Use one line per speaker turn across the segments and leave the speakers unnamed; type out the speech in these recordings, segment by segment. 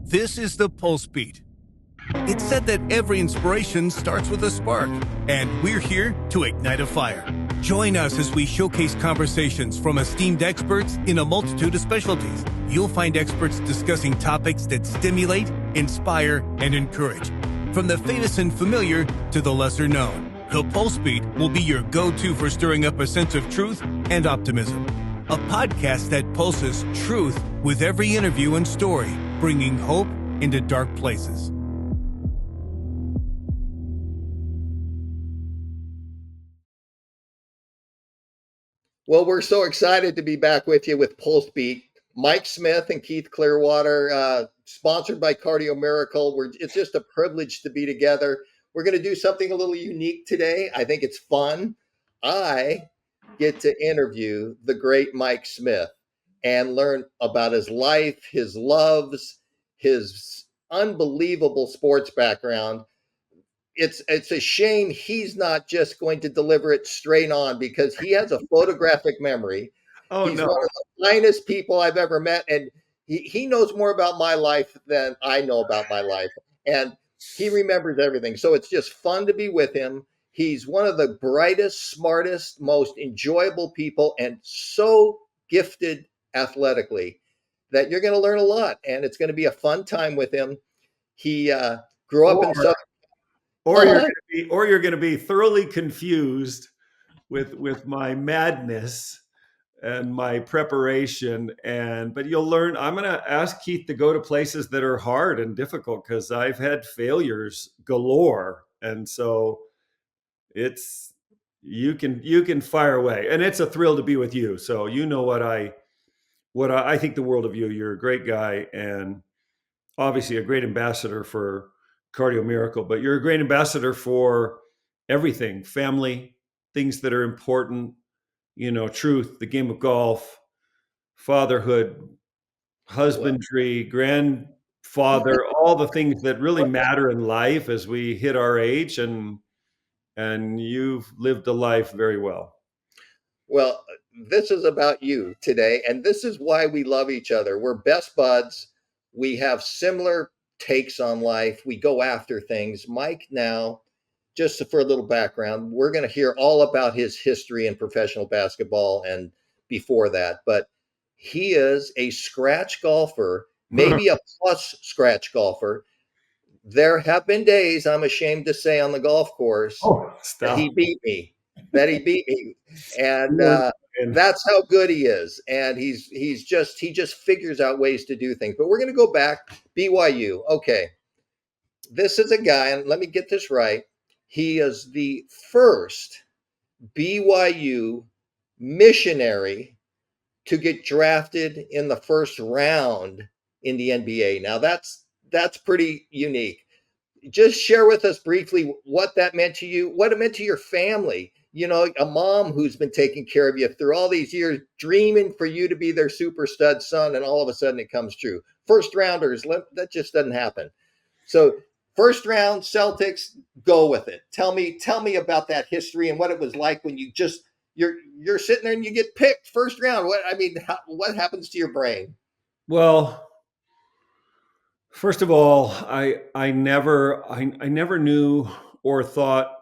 This is the Pulsebeat. It's said that every inspiration starts with a spark, and we're here to ignite a fire. Join us as we showcase conversations from esteemed experts in a multitude of specialties. You'll find experts discussing topics that stimulate, inspire, and encourage. From the famous and familiar to the lesser known, the Pulsebeat will be your go-to for stirring up a sense of truth and optimism. A podcast that pulses truth with every interview and story, bringing hope into dark places.
Well, we're so excited to be back with you with Pulsebeat. Mike Smith and Keith Clearwater, sponsored by Cardio Miracle. It's just a privilege to be together. We're going to do something a little unique today. I think it's fun. I get to interview the great Mike Smith and learn about his life, his loves, his unbelievable sports background. It's a shame he's not just going to deliver it straight on, because he has a photographic memory. He's one of the finest people I've ever met, and he knows more about my life than I know about my life, and he remembers everything. So it's just fun to be with him. He's one of the brightest, smartest, most enjoyable people, and so gifted athletically that you're going to learn a lot, and it's going to be a fun time with him. He grew up in Southern.
Or you're going to be thoroughly confused with my madness and my preparation. But you'll learn. I'm going to ask Keith to go to places that are hard and difficult, because I've had failures galore, and so you can fire away, and it's a thrill to be with you. So you know what I think the world of you. You're a great guy, and obviously a great ambassador for Cardio Miracle, but you're a great ambassador for everything, family, things that are important, truth, the game of golf, fatherhood, husbandry, grandfather, all the things that really matter in life as we hit our age, and you've lived a life very well.
Well, this is about you today, and this is why we love each other. We're best buds. We have similar takes on life. We go after things. Mike, now, just for a little background, we're going to hear all about his history in professional basketball and before that, but he is a scratch golfer, maybe a plus scratch golfer. There have been days, I'm ashamed to say, on the golf course that he beat me. And that's how good he is. And he just figures out ways to do things. But we're going to go back. BYU. Okay. This is a guy, and let me get this right. He is the first BYU missionary to get drafted in the first round in the NBA. Now that's pretty unique. Just share with us briefly what that meant to you, what it meant to your family. A mom who's been taking care of you through all these years, dreaming for you to be their super stud son, and all of a sudden it comes true. First rounders, that just doesn't happen. So first round Celtics, go with it. Tell me about that history and what it was like when you're sitting there and you get picked first round. What happens to your brain?
Well, first of all, I never knew or thought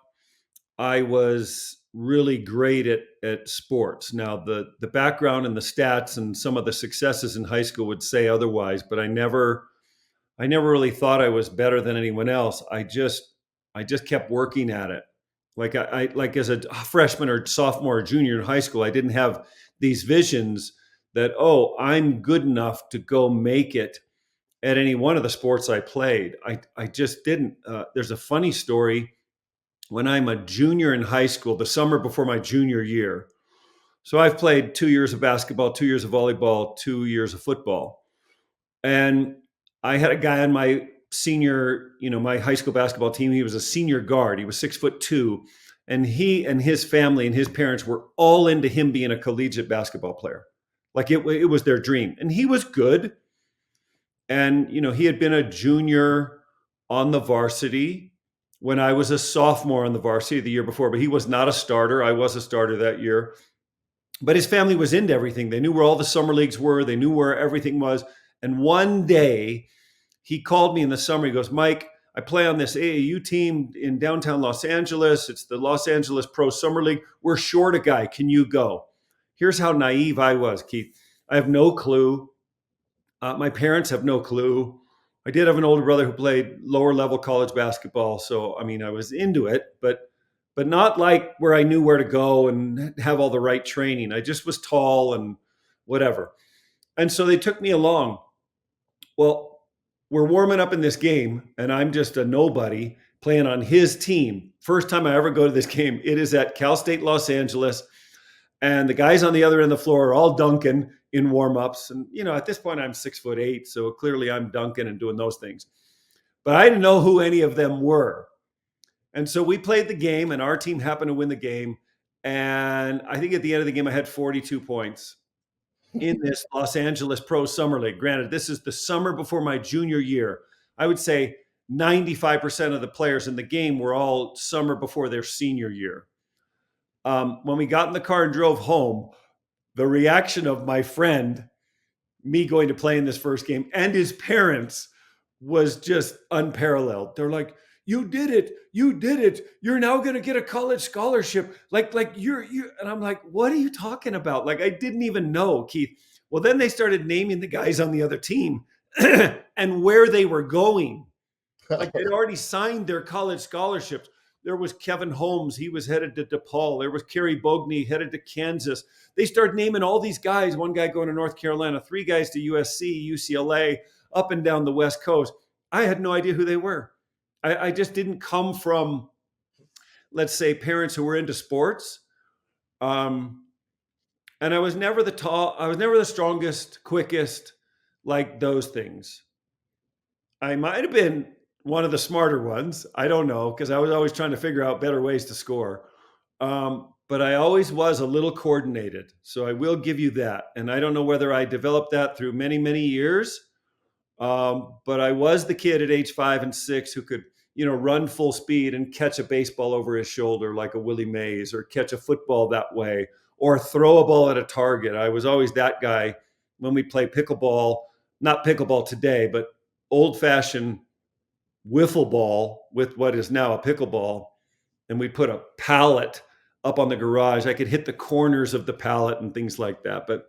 I was really great at sports. Now, the background and the stats and some of the successes in high school would say otherwise, but I never really thought I was better than anyone else. I just kept working at it. Like like as a freshman or sophomore or junior in high school, I didn't have these visions that, I'm good enough to go make it at any one of the sports I played. I just didn't. There's a funny story. When I'm a junior in high school, the summer before my junior year. So I've played 2 years of basketball, 2 years of volleyball, 2 years of football. And I had a guy on my my high school basketball team. He was a senior guard. He was 6'2", and he and his family and his parents were all into him being a collegiate basketball player. Like it was their dream. And he was good. And, he had been a junior on the varsity when I was a sophomore on the varsity the year before, but he was not a starter. I was a starter that year. But his family was into everything. They knew where all the summer leagues were. They knew where everything was. And one day he called me in the summer. He goes, Mike, I play on this AAU team in downtown Los Angeles. It's the Los Angeles Pro Summer League. We're short a guy. Can you go? Here's how naive I was, Keith. I have no clue. My parents have no clue. I did have an older brother who played lower level college basketball. So, I mean, I was into it, but not like where I knew where to go and have all the right training. I just was tall and whatever. And so they took me along. Well, we're warming up in this game, and I'm just a nobody playing on his team. First time I ever go to this game, it is at Cal State Los Angeles. And the guys on the other end of the floor are all dunking in warm-ups. And, at this point I'm 6'8", so clearly I'm dunking and doing those things. But I didn't know who any of them were. And so we played the game, and our team happened to win the game. And I think at the end of the game, I had 42 points in this Los Angeles Pro Summer League. Granted, this is the summer before my junior year. I would say 95% of the players in the game were all summer before their senior year. When we got in the car and drove home, the reaction of my friend, me going to play in this first game, and his parents was just unparalleled. They're like, you did it. You're now going to get a college scholarship. Like you're, and I'm like, what are you talking about? Like, I didn't even know, Keith. Well, then they started naming the guys on the other team and where they were going. Like, they'd already signed their college scholarships. There was Kevin Holmes. He was headed to DePaul. There was Kerry Bogney headed to Kansas. They started naming all these guys, one guy going to North Carolina, 3 guys to USC, UCLA, up and down the West Coast. I had no idea who they were. I just didn't come from, let's say, parents who were into sports. And I was never the strongest, quickest, like those things. I might have been one of the smarter ones. I don't know, because I was always trying to figure out better ways to score. But I always was a little coordinated. So I will give you that. And I don't know whether I developed that through many, many years. But I was the kid at age 5 and 6 who could, run full speed and catch a baseball over his shoulder like a Willie Mays, or catch a football that way, or throw a ball at a target. I was always that guy when we play pickleball, not pickleball today, but old-fashioned wiffle ball with what is now a pickleball. And we put a pallet up on the garage. I could hit the corners of the pallet and things like that. But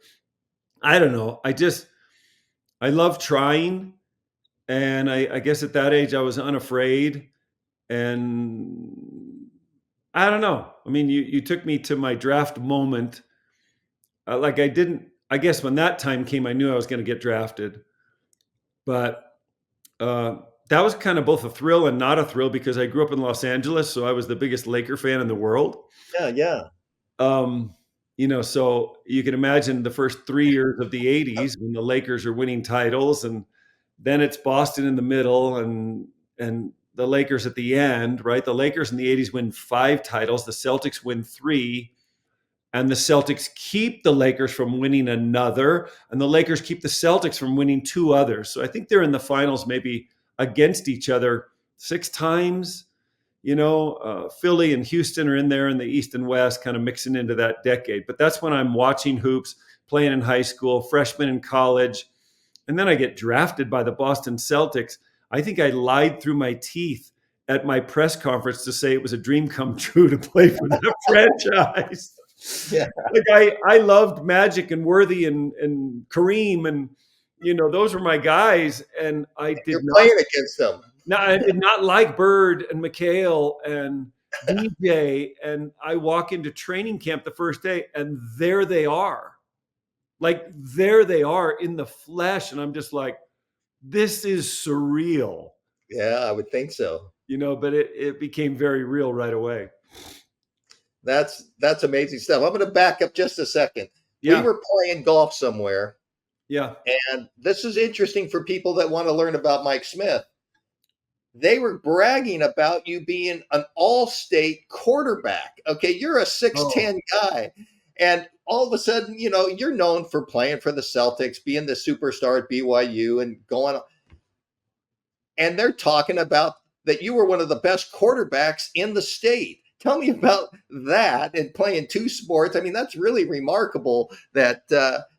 I don't know. I love trying. And I guess at that age I was unafraid. And I don't know. I mean, you took me to my draft moment. I guess when that time came, I knew I was going to get drafted. But that was kind of both a thrill and not a thrill, because I grew up in Los Angeles, so I was the biggest Laker fan in the world.
Yeah.
So you can imagine the first 3 years of the 80s when the Lakers are winning titles, and then it's Boston in the middle and the Lakers at the end, right? The Lakers in the 80s win 5 titles, the Celtics win 3, and the Celtics keep the Lakers from winning another, and the Lakers keep the Celtics from winning 2 others. So I think they're in the finals maybe against each other 6 times. Philly and Houston are in there in the East and West, kind of mixing into that decade. But that's when I'm watching hoops, playing in high school, freshman in college. And then I get drafted by the Boston Celtics. I think I lied through my teeth at my press conference to say it was a dream come true to play for that franchise.
Yeah.
Like I loved Magic and Worthy and Kareem, and those were my guys. And
You're playing against them.
No, I did not like Bird and McHale and DJ. And I walk into training camp the first day, and there they are. Like, there they are in the flesh. And I'm just like, this is surreal.
Yeah, I would think so.
But it became very real right away.
That's amazing stuff. I'm going to back up just a second.
Yeah.
We were playing golf somewhere.
Yeah.
And this is interesting for people that want to learn about Mike Smith. They were bragging about you being an all-state quarterback. Okay, you're a 6'10" guy. And all of a sudden, you're known for playing for the Celtics, being the superstar at BYU and going on. And they're talking about that you were one of the best quarterbacks in the state. tell me about that and playing two sports. I mean, that's really remarkable that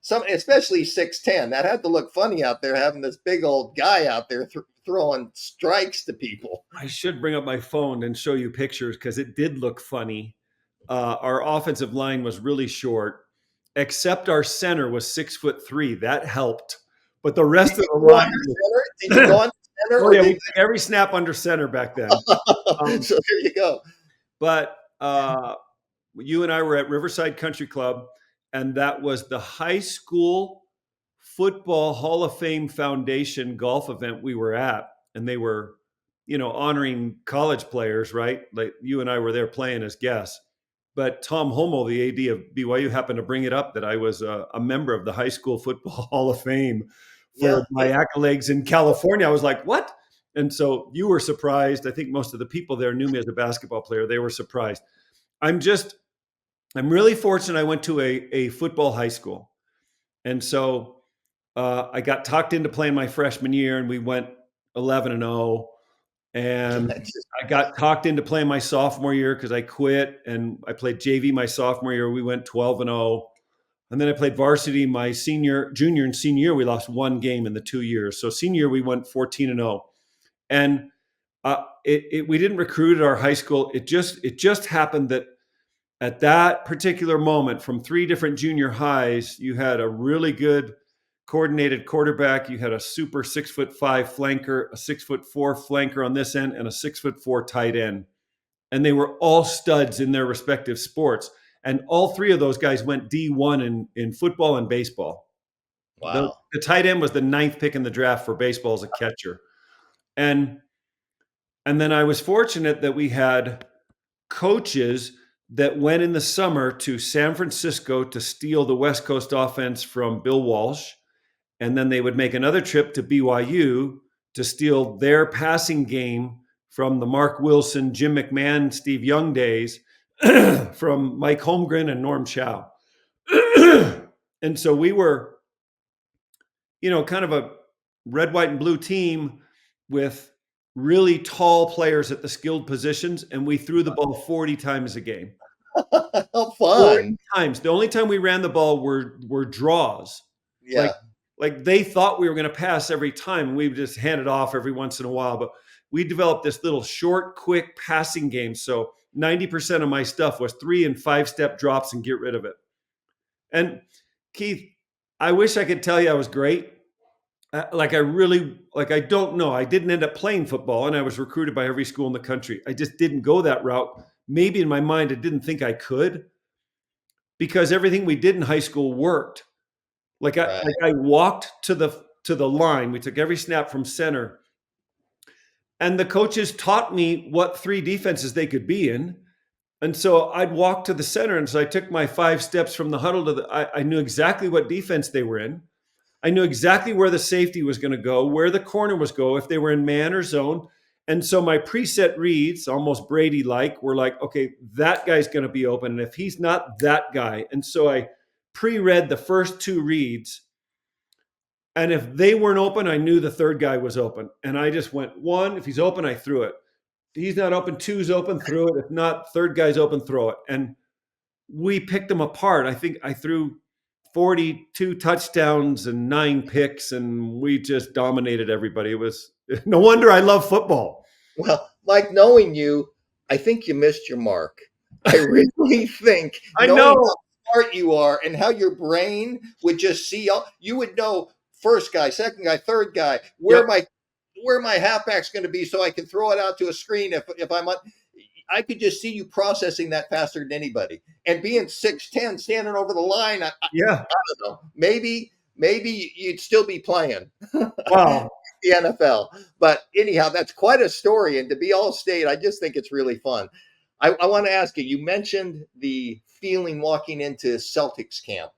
especially 6'10", that had to look funny out there having this big old guy out there throwing strikes to people.
I should bring up my phone and show you pictures because it did look funny. Our offensive line was really short, except our center was 6'3". That helped. But the rest of the line.
Did you go on center?
Oh, yeah, we took every snap under center back then.
So there you go.
But you and I were at Riverside Country Club, and that was the high school football Hall of Fame Foundation golf event we were at. And they were, honoring college players, right? Like you and I were there playing as guests. But Tom Homo, the AD of BYU, happened to bring it up that I was a member of the High School Football Hall of Fame for my accolades in California. I was like, what? And so you were surprised. I think most of the people there knew me as a basketball player. They were surprised. I'm really fortunate I went to a football high school. And so I got talked into playing my freshman year, and we went 11-0. And I got talked into playing my sophomore year because I quit, and I played JV my sophomore year. We went 12-0. And then I played varsity my junior and senior year. We lost one game in the 2 years. So senior year, we went 14-0. And we didn't recruit at our high school. It just happened that at that particular moment, from 3 different junior highs, you had a really good coordinated quarterback. You had a super 6'5" flanker, a 6'4" flanker on this end, and a 6'4" tight end. And they were all studs in their respective sports. And all 3 of those guys went D1 in football and baseball.
Wow.
The tight end was the 9th pick in the draft for baseball as a catcher. And then I was fortunate that we had coaches that went in the summer to San Francisco to steal the West Coast offense from Bill Walsh. And then they would make another trip to BYU to steal their passing game from the Mark Wilson, Jim McMahon, Steve Young days from Mike Holmgren and Norm Chow. And so we were, kind of a red, white, and blue team with really tall players at the skilled positions, and we threw the ball 40 times a game.
How fun.
40 times. The only time we ran the ball were draws.
Yeah.
Like they thought we were going to pass every time, and we would just hand it off every once in a while. But we developed this little short, quick passing game. So 90% of my stuff was 3- and 5-step drops and get rid of it. And Keith, I wish I could tell you I was great. I don't know. I didn't end up playing football, and I was recruited by every school in the country. I just didn't go that route. Maybe in my mind, I didn't think I could, because everything we did in high school worked. I walked to the line. We took every snap from center, and the coaches taught me what 3 defenses they could be in. And so I'd walk to the center, and so I took my 5 steps from the huddle to I knew exactly what defense they were in. I knew exactly where the safety was going to go, where the corner was go, if they were in man or zone. And so my preset reads, almost Brady-like, were like, okay, that guy's going to be open. And if he's not, that guy. And so I pre-read the first 2 reads. And if they weren't open, I knew the 3rd guy was open. And I just went 1, if he's open, I threw it. If he's not open, 2's open, threw it. If not, 3rd guy's open, throw it. And we picked them apart. I think I threw 42 touchdowns and 9 picks, and we just dominated everybody. It was no wonder I love football.
Well, Mike, knowing you, I think you missed your mark. I really think
I know
how smart you are and how your brain would just see you would know 1st guy, 2nd guy, 3rd guy, where my halfback's going to be, so I can throw it out to a screen if I'm on. I could just see you processing that faster than anybody. And being 6'10", standing over the line, I don't know. Maybe you'd still be playing.
Wow.
The NFL. But anyhow, that's quite a story. And to be All-State, I just think it's really fun. I want to ask you, you mentioned the feeling walking into Celtics camp.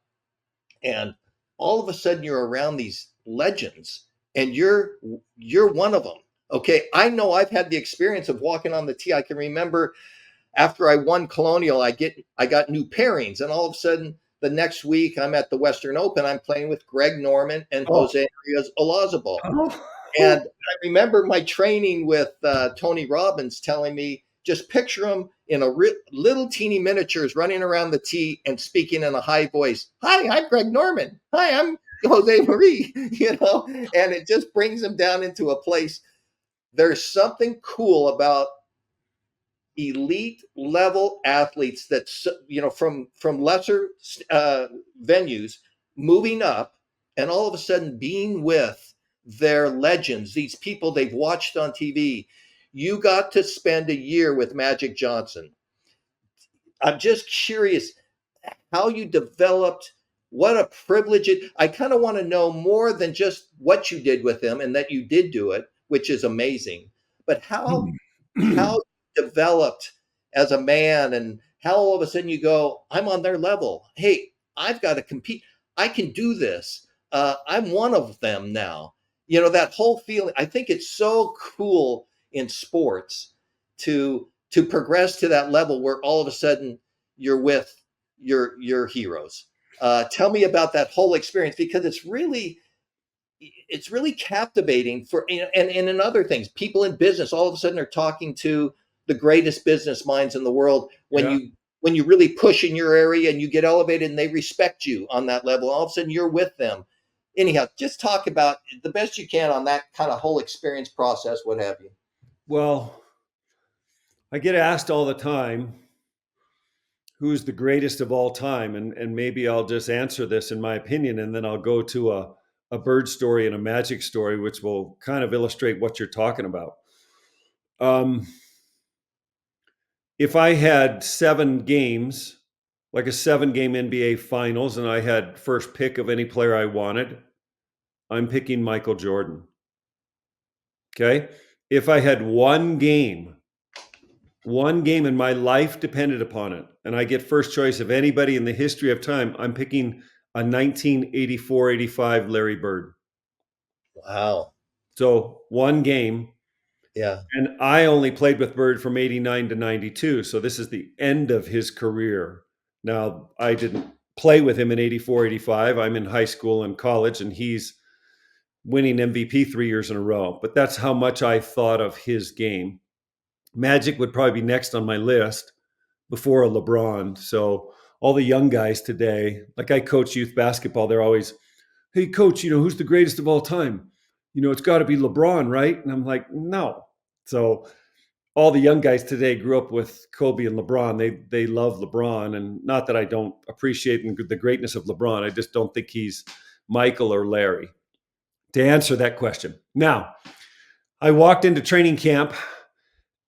And all of a sudden you're around these legends, and you're one of them. Okay, I know I've had the experience of walking on the tee. I can remember after I won Colonial, I got new pairings, and all of a sudden the next week I'm at the Western Open. I'm playing with Greg Norman and Jose Olazabal. And I remember my training with Tony Robbins telling me, just picture them in a little teeny miniatures running around the tee and speaking in a high voice. Hi, I'm Greg Norman. Hi, I'm Jose Marie, and it just brings them down into a place. There's something cool about elite level athletes that, from lesser venues moving up and all of a sudden being with their legends, these people they've watched on TV. You got to spend a year with Magic Johnson. I'm just curious how you developed, what a privilege I kind of want to know more than just what you did with him, and that you did do it, which is amazing, but how you developed as a man, and how all of a sudden you go, I'm on their level. Hey, I've got to compete. I can do this. I'm one of them now. That whole feeling. I think it's so cool in sports to progress to that level where all of a sudden you're with your heroes. Tell me about that whole experience, because it's really captivating and in other things. People in business all of a sudden are talking to the greatest business minds in the world when you really push in your area and you get elevated and they respect you on that level. All of a sudden you're with them. Anyhow, just talk about the best you can on that kind of whole experience process, what have you.
Well, I get asked all the time, who's the greatest of all time? And maybe I'll just answer this in my opinion, and then I'll go to a bird story and a magic story, which will kind of illustrate what you're talking about. If I had 7 games, like a 7-game NBA finals, and I had first pick of any player I wanted, I'm picking Michael Jordan. Okay? If I had one game and my life depended upon it, and I get first choice of anybody in the history of time, I'm picking a 1984-85 Larry Bird.
Wow.
So one game.
Yeah.
And I only played with Bird from 89 to 92. So this is the end of his career. Now, I didn't play with him in 84, 85. I'm in high school and college, and he's winning MVP 3 years in a row. But that's how much I thought of his game. Magic would probably be next on my list before a LeBron. So all the young guys today, like I coach youth basketball, they're always, hey, coach, who's the greatest of all time? It's got to be LeBron, right? And I'm like, no. So all the young guys today grew up with Kobe and LeBron. They love LeBron, and not that I don't appreciate the greatness of LeBron. I just don't think he's Michael or Larry. To answer that question. Now, I walked into training camp,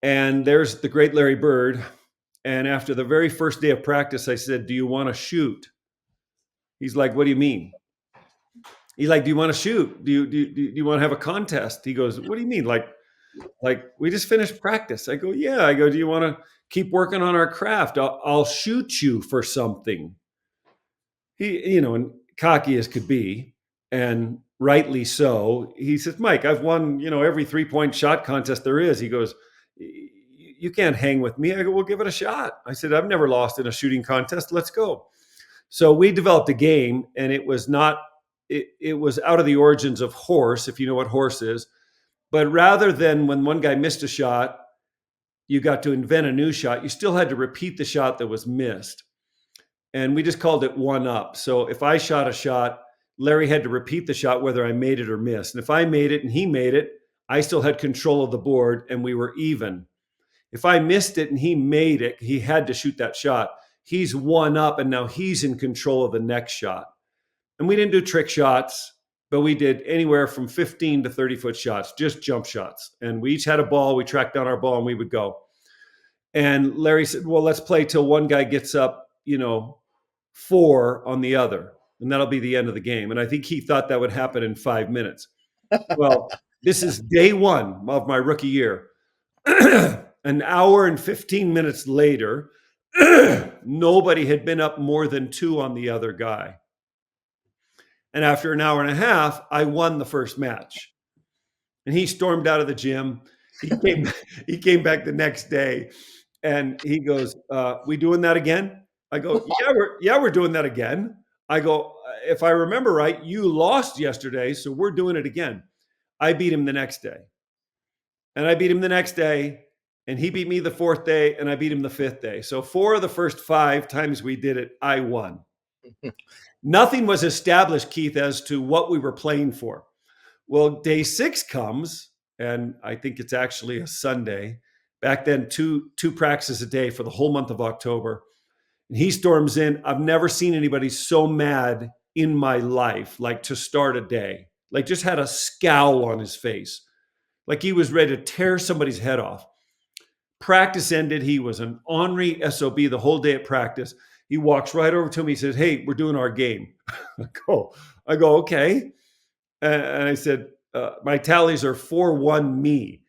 and there's the great Larry Bird. And after the very first day of practice, I said, do you want to shoot? He's like, what do you mean? He's like, do you want to shoot? Do you want to have a contest? He goes, what do you mean? Like we just finished practice. I go, yeah. I go, do you want to keep working on our craft? I'll shoot you for something. He, and cocky as could be, and rightly so. He says, Mike, I've won, every 3-point shot contest there is. He goes, you can't hang with me. I go, well, give it a shot. I said, I've never lost in a shooting contest. Let's go. So we developed a game, and it was not, it was out of the origins of horse, if you know what horse is. But rather than when one guy missed a shot, you got to invent a new shot, you still had to repeat the shot that was missed. And we just called it one up. So if I shot a shot, Larry had to repeat the shot whether I made it or missed. And if I made it and he made it, I still had control of the board and we were even. If I missed it and he made it, he had to shoot that shot. He's one up and now he's in control of the next shot. And we didn't do trick shots, but we did anywhere from 15 to 30-foot shots, just jump shots. And we each had a ball. We tracked down our ball and we would go. And Larry said, well, let's play till one guy gets up, 4 on the other. And that'll be the end of the game. And I think he thought that would happen in 5 minutes. Well, this is day 1 of my rookie year. An hour and 15 minutes later, nobody had been up more than 2 on the other guy. And after an hour and a half, I won the first match. And he stormed out of the gym. He came back the next day and he goes, we doing that again? I go, we're doing that again. I go, if I remember right, you lost yesterday, so we're doing it again. I beat him the next day. And I beat him the next day. And he beat me the 4th day, and I beat him the 5th day. So 4 of the first 5 times we did it, I won. Nothing was established, Keith, as to what we were playing for. Well, day 6 comes, and I think it's actually a Sunday. Back then, two practices a day for the whole month of October. And he storms in. I've never seen anybody so mad in my life, like to start a day. Like just had a scowl on his face. Like he was ready to tear somebody's head off. Practice ended. He was an ornery SOB the whole day at practice. He walks right over to me. He says, "Hey, we're doing our game." I go, okay. And I said, my tallies are 4-1 me.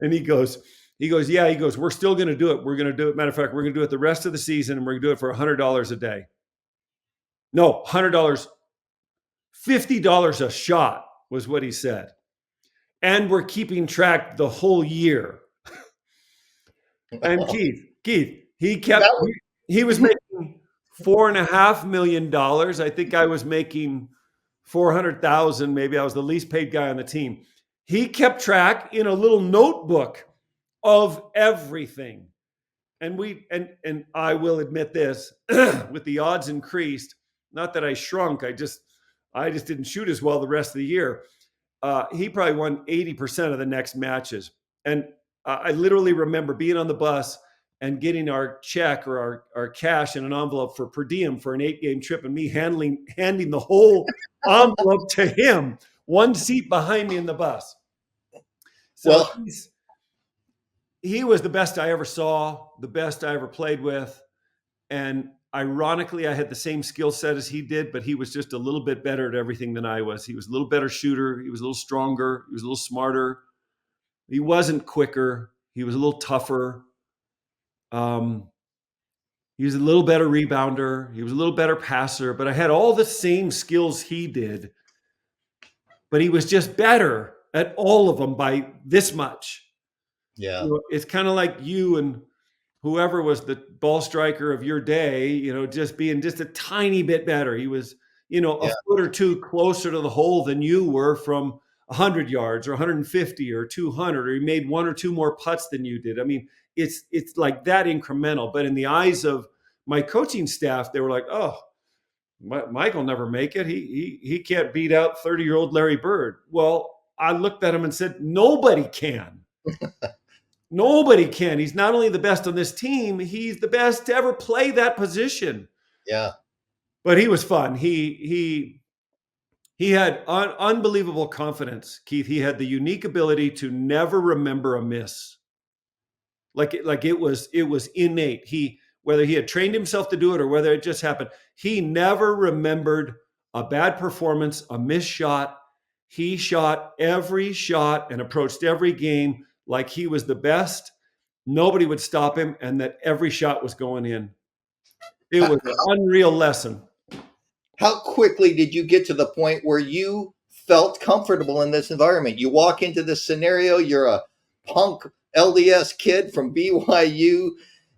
And he goes, yeah. He goes, "We're still going to do it. We're going to do it. Matter of fact, we're going to do it the rest of the season, and we're going to do it for $100 a day." No, $100, $50 a shot was what he said. And we're keeping track the whole year. And Keith, he was making $4.5 million. I think I was making 400,000. Maybe I was the least paid guy on the team. He kept track in a little notebook of everything. And I will admit this, with the odds increased, not that I shrunk, I just didn't shoot as well the rest of the year. He probably won 80% of the next matches. And I literally remember being on the bus and getting our check or our cash in an envelope for per diem for an 8-game trip, and me handing the whole envelope to him, one seat behind me in the bus. So he was the best I ever saw, the best I ever played with. And ironically, I had the same skill set as he did, but he was just a little bit better at everything than I was. He was a little better shooter. He was a little stronger. He was a little smarter. He wasn't quicker. He was a little tougher. He was a little better rebounder. He was a little better passer, but I had all the same skills he did, but he was just better at all of them by this much.
Yeah.
You know, it's kind of like you and whoever was the ball striker of your day, just being just a tiny bit better. He was, a foot or two closer to the hole than you were from 100 yards or 150 or 200, or he made 1 or 2 more putts than you did. I mean, it's like that incremental. But in the eyes of my coaching staff, they were like, "Oh, Mike will never make it. He can't beat out 30-year-old Larry Bird." Well, I looked at him and said, "Nobody can." Nobody can. He's not only the best on this team, he's the best to ever play that position.
Yeah.
But he was fun. He had unbelievable confidence, Keith. He had the unique ability to never remember a miss. Like it was innate. Whether he had trained himself to do it or whether it just happened, he never remembered a bad performance, a missed shot. He shot every shot and approached every game like he was the best. Nobody would stop him, and that every shot was going in. It was an unreal lesson.
How quickly did you get to the point where you felt comfortable in this environment? You walk into this scenario, you're a punk LDS kid from BYU,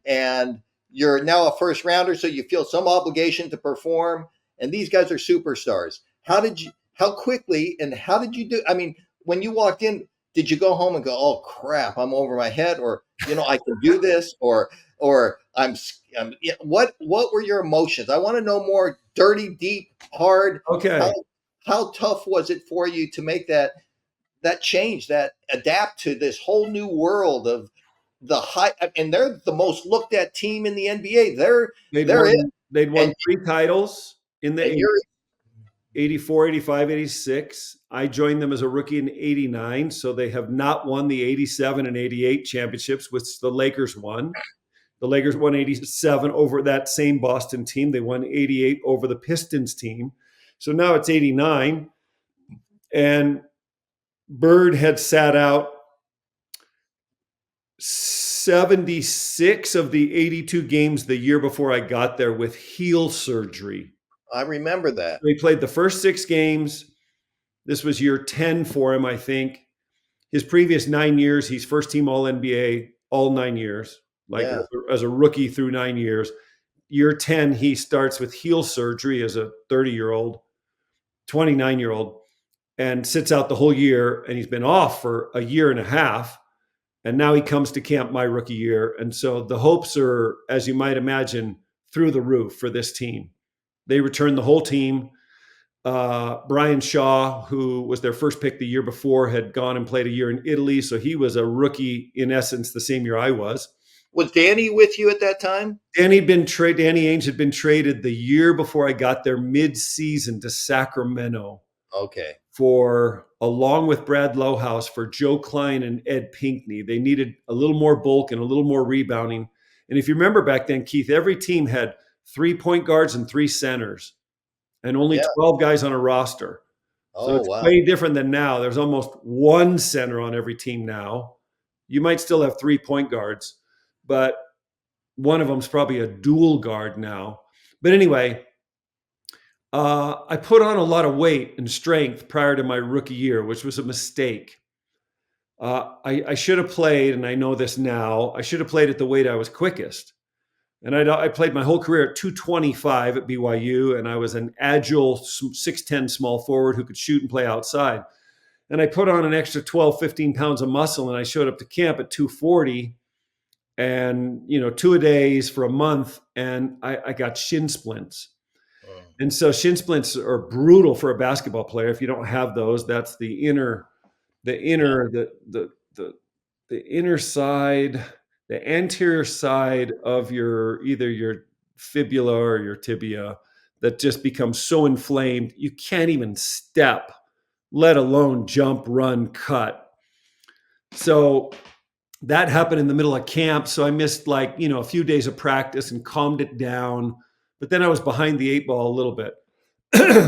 and you're now a first rounder, so you feel some obligation to perform, and these guys are superstars. How quickly and how did you do? I mean, when you walked in, did you go home and go, "Oh crap, I'm over my head," or I can do this, or what were your emotions? I want to know more. Dirty, deep, hard.
Okay.
How tough was it for you to make that change, that adapt to this whole new world of the high? And they're the most looked at team in the NBA.
They'd won 3 titles in the 84, 85, 86. I joined them as a rookie in 89. So they have not won the 87 and 88 championships, which the Lakers won. The Lakers won 87 over that same Boston team. They won 88 over the Pistons team. So now it's 89. And Bird had sat out 76 of the 82 games the year before I got there with heel surgery.
I remember that.
He played the first 6 games. This was year 10 for him, I think. His previous 9 years, he's first team All-NBA all 9 years, as a rookie through 9 years. Year 10, he starts with heel surgery as a 30-year-old, 29-year-old, and sits out the whole year. And he's been off for a year and a half. And now he comes to camp my rookie year. And so the hopes are, as you might imagine, through the roof for this team. They returned the whole team. Brian Shaw, who was their first pick the year before, had gone and played a year in Italy. So he was a rookie, in essence, the same year I was.
Was Danny with you at that time?
Danny Ainge had been traded the year before I got there, mid-season to Sacramento.
Okay.
Along with Brad Lowhouse, for Joe Klein and Ed Pinkney. They needed a little more bulk and a little more rebounding. And if you remember back then, Keith, every team had 3 point guards and 3 centers and only 12 guys on a roster. So it's way different than now. There's almost 1 center on every team now. You might still have 3 point guards, but one of them's probably a dual guard now. But anyway, I put on a lot of weight and strength prior to my rookie year, which was a mistake. I should have played, and I know this now, I should have played at the weight I was quickest. And I played my whole career at 225 at BYU, and I was an agile 6'10" small forward who could shoot and play outside. And I put on an extra 12, 15 pounds of muscle, and I showed up to camp at 240 and, 2-a-days for a month, and I got shin splints. And so shin splints are brutal for a basketball player. If you don't have those, that's the inner side, the anterior side of either your fibula or your tibia that just becomes so inflamed you can't even step, let alone jump, run, cut. So that happened in the middle of camp. So I missed a few days of practice and calmed it down. But then I was behind the 8 ball a little bit.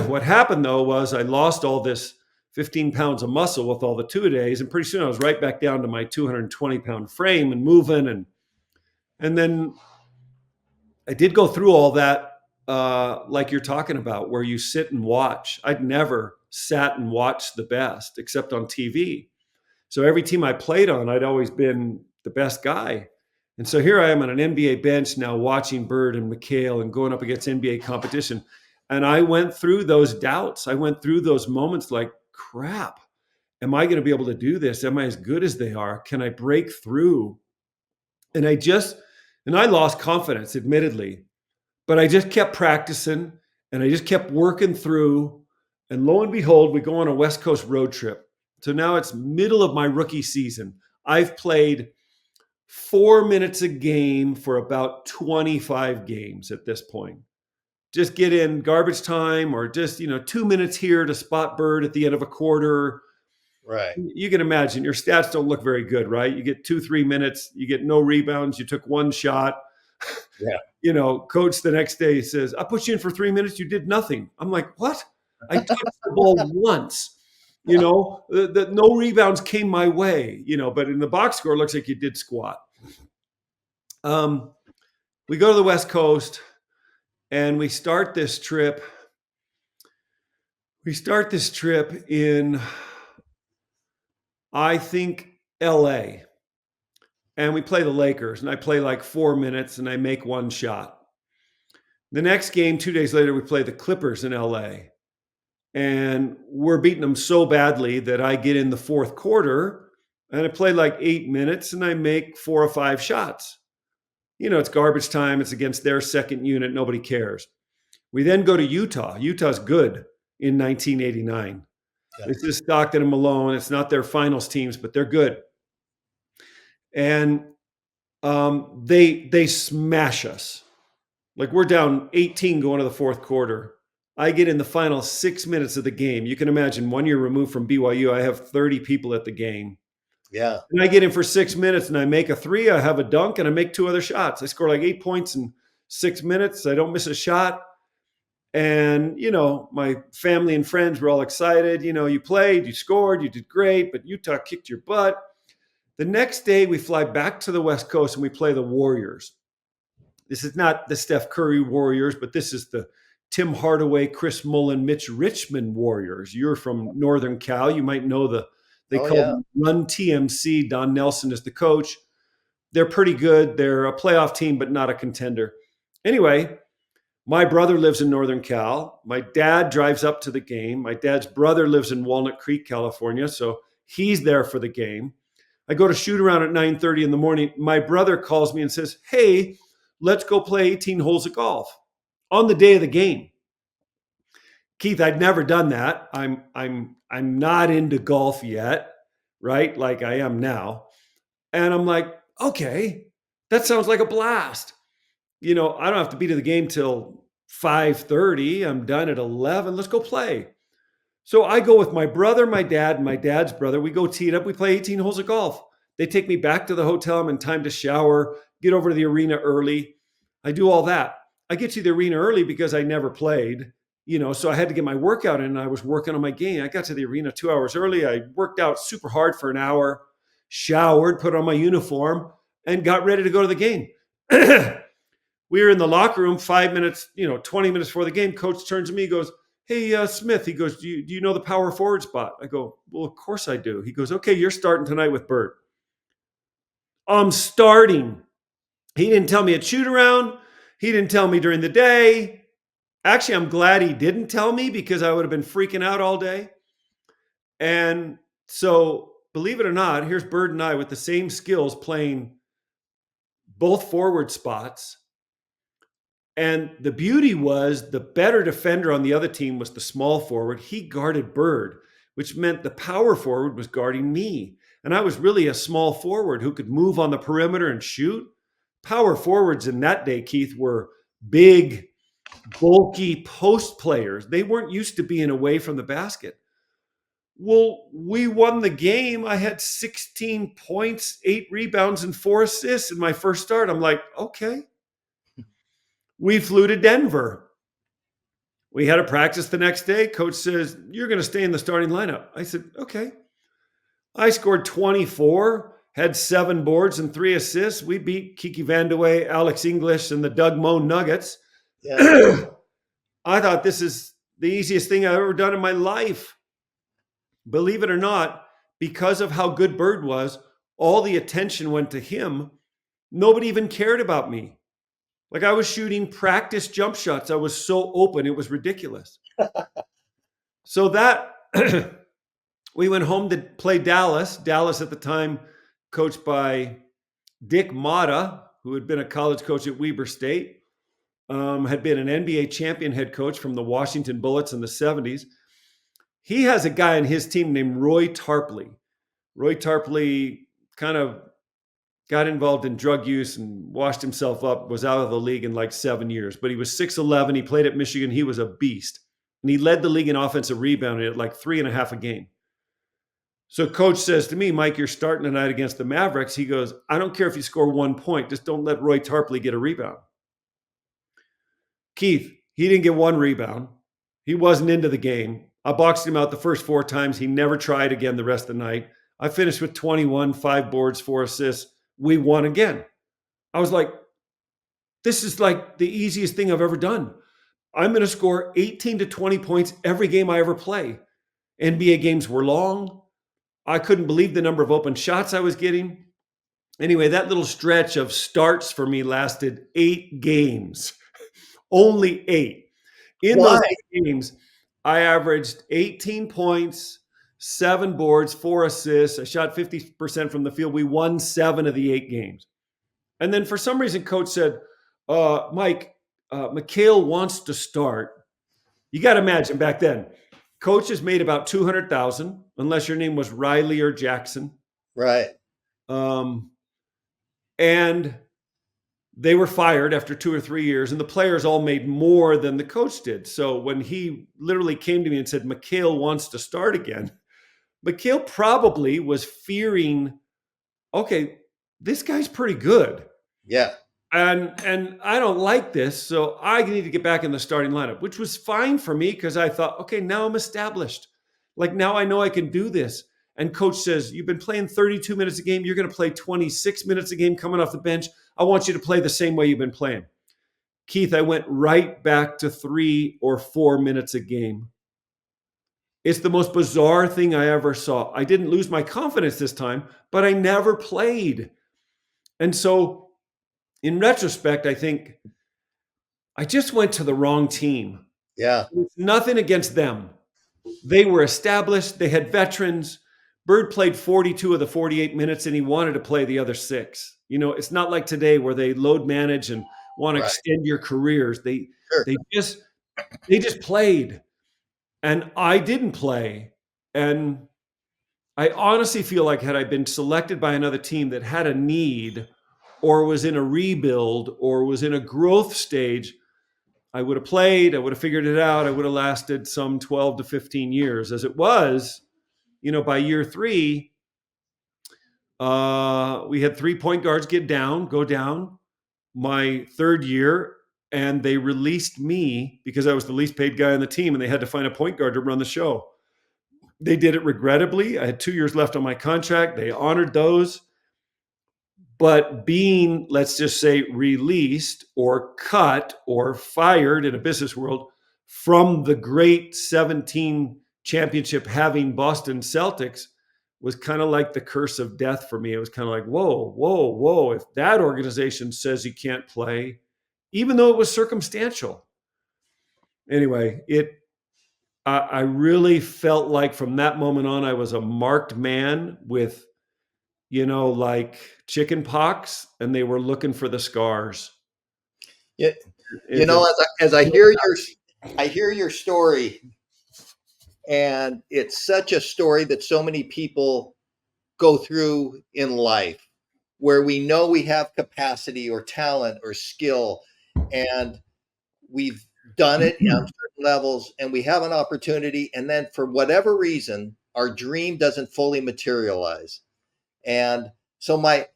What happened, though, was I lost all this 15 pounds of muscle with all the 2-a-days. And pretty soon I was right back down to my 220-pound frame and moving. And then I did go through all that like you're talking about, where you sit and watch. I'd never sat and watched the best except on TV. So every team I played on, I'd always been the best guy. And so here I am on an NBA bench now watching Bird and McHale and going up against NBA competition. And I went through those doubts. I went through those moments like, crap, am I going to be able to do this? Am I as good as they are? Can I break through? And I lost confidence, admittedly, but I just kept practicing and I just kept working through. And lo and behold, we go on a West Coast road trip. So now it's middle of my rookie season. I've played 4 minutes a game for about 25 games at this point. Just get in garbage time or just, 2 minutes here to spot Bird at the end of a quarter.
Right.
You can imagine your stats don't look very good, right? You get 2-3 minutes, you get no rebounds, you took 1 shot.
Yeah.
Coach the next day says, I put you in for 3 minutes, you did nothing. I'm like, what? I touched the ball once. The no rebounds came my way, but in the box score, it looks like you did squat. We go to the West Coast and we start this trip. In, I think, LA. And we play the Lakers, and I play like 4 minutes and I make 1 shot. The next game, 2 days later, we play the Clippers in LA. And we're beating them so badly that I get in the 4th quarter and I play like 8 minutes and I make 4 or 5 shots. It's garbage time. It's against their second unit. Nobody cares. We then go to Utah. Utah's good in 1989. Yeah. It's just Stockton and Malone. It's not their finals teams, but they're good. And they smash us. Like we're down 18 going to the 4th quarter. I get in the final 6 minutes of the game. You can imagine 1 year removed from BYU, I have 30 people at the game.
Yeah.
And I get in for 6 minutes and I make a 3, I have a dunk, and I make 2 other shots. I score like 8 points in 6 minutes. I don't miss a shot. And, my family and friends were all excited. You played, you scored, you did great, but Utah kicked your butt. The next day we fly back to the West Coast and we play the Warriors. This is not the Steph Curry Warriors, but this is the Tim Hardaway, Chris Mullin, Mitch Richmond Warriors. You're from Northern Cal. You might know they call them Run TMC. Don Nelson is the coach. They're pretty good. They're a playoff team, but not a contender. Anyway, my brother lives in Northern Cal. My dad drives up to the game. My dad's brother lives in Walnut Creek, California. So he's there for the game. I go to shoot around at 9:30 in the morning. My brother calls me and says, hey, let's go play 18 holes of golf on the day of the game. Keith, I'd never done that. I'm not into golf yet, right? Like I am now. And I'm like, okay, that sounds like a blast. I don't have to be to the game till 5:30. I'm done at 11. Let's go play. So I go with my brother, my dad, and my dad's brother. We go tee it up. We play 18 holes of golf. They take me back to the hotel. I'm in time to shower, get over to the arena early. I do all that. I get to the arena early because I never played, so I had to get my workout in, and I was working on my game. I got to the arena 2 hours early. I worked out super hard for an hour, showered, put on my uniform, and got ready to go to the game. We were in the locker room 5 minutes, 20 minutes before the game. Coach turns to me, goes, hey, Smith, he goes, do you know the power forward spot? I go, well, of course I do. He goes, okay, you're starting tonight with Bird. I'm starting. He didn't tell me at shoot around. He didn't tell me during the day. Actually, I'm glad he didn't tell me because I would have been freaking out all day. And so, believe it or not, here's Bird and I with the same skills playing both forward spots. And the beauty was the better defender on the other team was the small forward. He guarded Bird, which meant the power forward was guarding me. And I was really a small forward who could move on the perimeter and shoot. Power forwards in that day, Keith, were big, bulky post players. They weren't used to being away from the basket. Well, we won the game. I had 16 points, 8 rebounds, and 4 assists in my first start. I'm like, okay. We flew to Denver. We had a practice the next day. Coach says, you're going to stay in the starting lineup. I said, okay. I scored 24, had 7 boards and 3 assists. We beat Kiki Vandeweghe, Alex English, and the Doug Moe Nuggets. Yeah. I thought this is the easiest thing I've ever done in my life. Believe it or not, because of how good Bird was, all the attention went to him. Nobody even cared about me. Like I was shooting practice jump shots. I was so open. It was ridiculous. So that we went home to play Dallas. Dallas at the time coached by Dick Motta, who had been a college coach at Weber State, had been an NBA champion head coach from the Washington Bullets in the 70s. He has a guy on his team named Roy Tarpley. Roy Tarpley kind of got involved in drug use and washed himself up, was out of the league in like 7 years. But he was 6'11". He played at Michigan. He was a beast. And he led the league in offensive rebounding at like 3.5 a game. So coach says to me, Mike, you're starting tonight against the Mavericks. He goes, I don't care if you score 1 point. Just don't let Roy Tarpley get a rebound. Keith, he didn't get 1 rebound. He wasn't into the game. I boxed him out the first 4 times. He never tried again the rest of the night. I finished with 21, 5 boards, 4 assists. We won again. I was like, this is like the easiest thing I've ever done. I'm going to score 18 to 20 points every game I ever play. NBA games were long. I couldn't believe the number of open shots I was getting. Anyway, that little stretch of starts for me lasted 8 games. Only 8. In those 8 games, I averaged 18 points, 7 boards, 4 assists. I shot 50% from the field. We won 7 of the 8 games. And then for some reason, coach said, Mike, Mikhail wants to start. You got to imagine back then, coaches made about $200,000, unless your name was Riley or Jackson.
Right.
And they were fired after 2 or 3 years, and the players all made more than the coach did. So when he literally came to me and said, Mikhail wants to start again, Mikhail probably was fearing, okay, this guy's pretty good.
Yeah.
And I don't like this, so I need to get back in the starting lineup, which was fine for me because I thought, okay, now I'm established. Like now I know I can do this. And coach says, you've been playing 32 minutes a game. You're going to play 26 minutes a game coming off the bench. I want you to play the same way you've been playing. Keith, I went right back to 3 or 4 minutes a game. It's the most bizarre thing I ever saw. I didn't lose my confidence this time, but I never played. And so in retrospect, I think I just went to the wrong team.
Yeah.
It's nothing against them. They were established. They had veterans, Bird played 42 of the 48 minutes and he wanted to play the other 6. It's not like today where they load manage and want to
Right.
extend your careers. They
Sure.
they just played, and I didn't play. And I honestly feel like had I been selected by another team that had a need or was in a rebuild or was in a growth stage, I would have played, I would have figured it out, I would have lasted some 12 to 15 years. As it was, by year 3, we had 3 point guards go down my 3rd year, and they released me because I was the least paid guy on the team, and they had to find a point guard to run the show. They did it regrettably. I had 2 years left on my contract. They honored those. But being, let's just say, released or cut or fired in a business world from the great 17 championship having Boston Celtics was kind of like the curse of death for me. It was kind of like, whoa, whoa, whoa. If that organization says you can't play, even though it was circumstantial. Anyway, I really felt like from that moment on, I was a marked man with, like chicken pox, and they were looking for the scars.
Yeah.
It
As I hear your story, and it's such a story that so many people go through in life, where we know we have capacity or talent or skill, and we've done it on certain levels, and we have an opportunity, and then for whatever reason, our dream doesn't fully materialize. And so my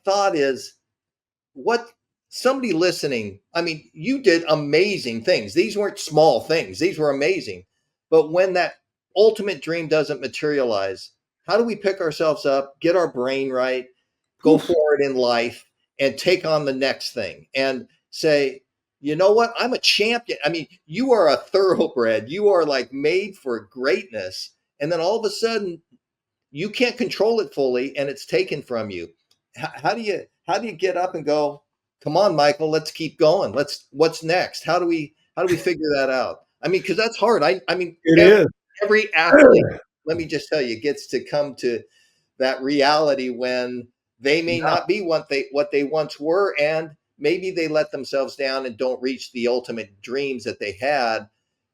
thought is, what somebody listening, I mean, you did amazing things. These weren't small things. These were amazing. But when that ultimate dream doesn't materialize, how do we pick ourselves up, get our brain right, go forward in life, and take on the next thing and say, you know what? I'm a champion. I mean, you are a thoroughbred. You are like made for greatness. And then all of a sudden, you can't control it fully, and it's taken from you. How do you get up and go, come on, Michael, let's keep going. What's next? How do we figure that out? I mean, because that's hard. I mean, every athlete, let me just tell you, gets to come to that reality when they may not be what they once were, and maybe they let themselves down and don't reach the ultimate dreams that they had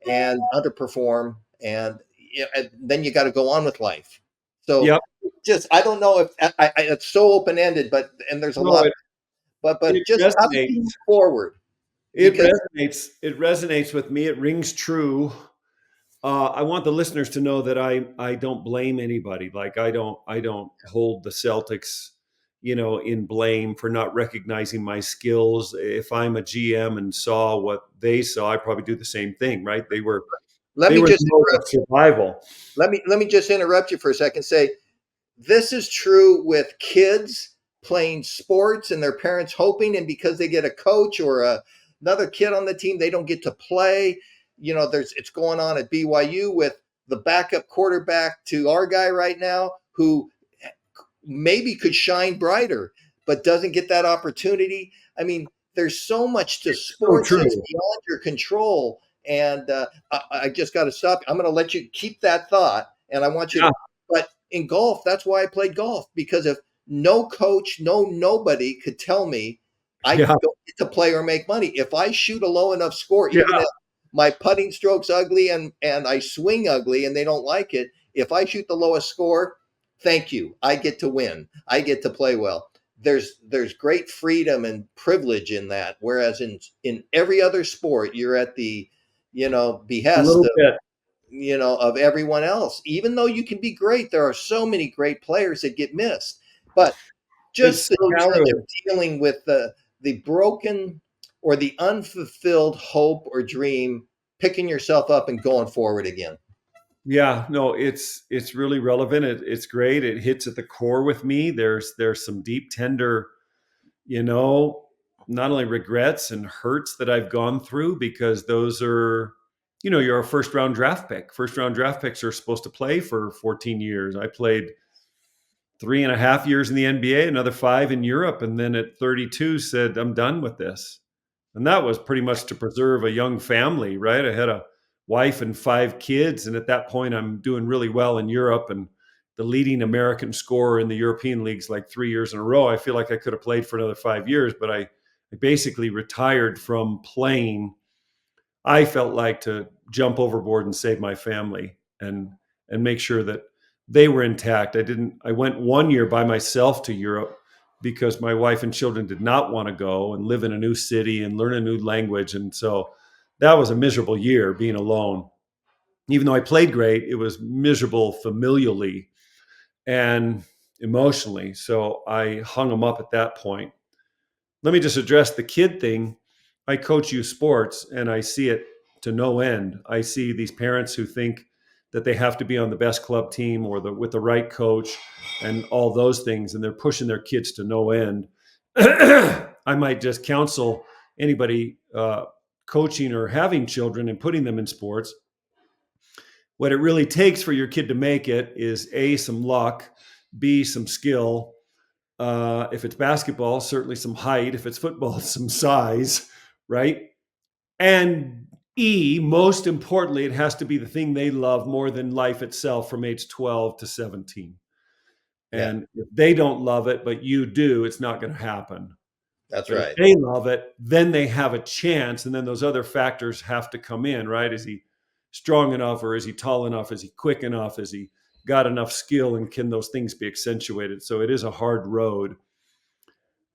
and underperform, and then you got to go on with life. So just, I don't know if it's so open-ended, but there's a lot, but just
resonates.
how do you move forward?
It resonates with me. It rings true. I want the listeners to know that I don't blame anybody. Like I don't hold the Celtics, in blame for not recognizing my skills. If I'm a GM and saw what they saw, I probably do the same thing, right? They were survival.
Let me just interrupt you for a second. Say, this is true with kids playing sports and their parents hoping, and because they get a coach or another kid on the team, they don't get to play. It's going on at BYU with the backup quarterback to our guy right now, who maybe could shine brighter, but doesn't get that opportunity. I mean, there's so much to sports that's beyond your control. And I just got to stop. I'm going to let you keep that thought. And I want you to, but in golf, that's why I played golf, because if no coach, nobody could tell me I don't get to play or make money. If I shoot a low enough score, even if my putting stroke's ugly and I swing ugly and they don't like it, if I shoot the lowest score, thank you. I get to win. I get to play well. There's great freedom and privilege in that. Whereas in every other sport, you're at the, behest of everyone else. Even though you can be great, there are so many great players that get missed. But just the challenge of dealing with the broken or the unfulfilled hope or dream, picking yourself up and going forward again.
Yeah, no, it's really relevant. It's great. It hits at the core with me. There's some deep, tender, not only regrets and hurts that I've gone through, because those are, you're a first round draft pick. First round draft picks are supposed to play for 14 years. I played 3.5 years in the NBA, another 5 in Europe, and then at 32 said, I'm done with this. And that was pretty much to preserve a young family, right? I had a wife and 5 kids, and at that point I'm doing really well in Europe and the leading American scorer in the European leagues like 3 years in a row. I feel like I could have played for another 5 years, but I basically retired from playing. I felt like to jump overboard and save my family and make sure that they were intact. I went 1 year by myself to Europe because my wife and children did not want to go and live in a new city and learn a new language. And so that was a miserable year being alone. Even though I played great, it was miserable familially and emotionally. So I hung them up at that point. Let me just address the kid thing. I coach youth sports and I see it to no end. I see these parents who think that they have to be on the best club team or with the right coach and all those things, and they're pushing their kids to no end. I might just counsel anybody coaching or having children and putting them in sports. What it really takes for your kid to make it is A, some luck, B, some skill. If it's basketball, certainly some height. If it's football, some size, right? And E, most importantly, it has to be the thing they love more than life itself from age 12 to 17. And if they don't love it, but you do, it's not going to happen.
That's
But
right.
if they love it, then they have a chance. And then those other factors have to come in, right? Is he strong enough, or is he tall enough? Is he quick enough? Is he got enough skill, and can those things be accentuated? So it is a hard road.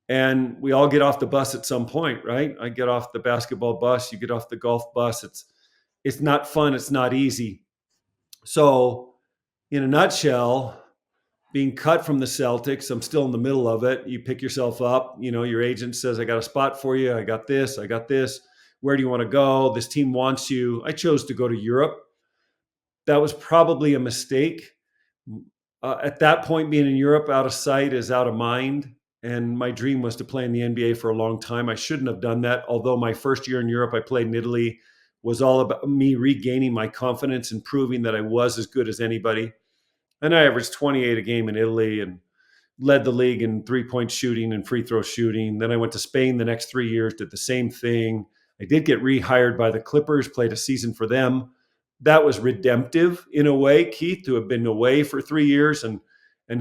And we all get off the bus at some point, right? I get off the basketball bus, you get off the golf bus. It's not fun, it's not easy. So in a nutshell, being cut from the Celtics, I'm still in the middle of it. You pick yourself up, your agent says, I got a spot for you. I got this. Where do you want to go? This team wants you. I chose to go to Europe. That was probably a mistake. At that point, being in Europe, out of sight is out of mind. And my dream was to play in the NBA for a long time. I shouldn't have done that. Although my first year in Europe, I played in Italy, was all about me regaining my confidence and proving that I was as good as anybody. And I averaged 28 a game in Italy and led the league in three-point shooting and free throw shooting. Then I went to Spain the next 3 years, did the same thing. I did get rehired by the Clippers, played a season for them. That was redemptive in a way, Keith, to have been away for 3 years and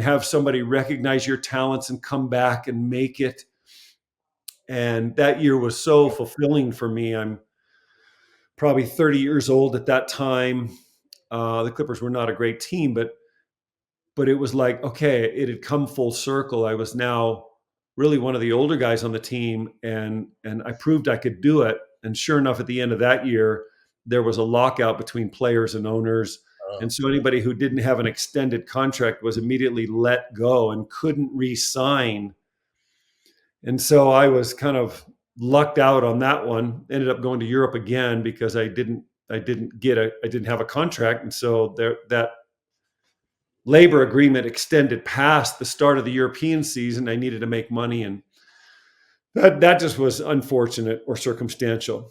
have somebody recognize your talents and come back and make it. And that year was so fulfilling for me. I'm probably 30 years old at that time. The Clippers were not a great team, but it was like, okay, it had come full circle. I was now really one of the older guys on the team, and I proved I could do it. And sure enough, at the end of that year, there was a lockout between players and owners. And so anybody who didn't have an extended contract was immediately let go and couldn't re-sign. And so I was kind of lucked out on that one. Ended up going to Europe again because I didn't have a contract. And so that labor agreement extended past the start of the European season. I needed to make money, and that just was unfortunate or circumstantial.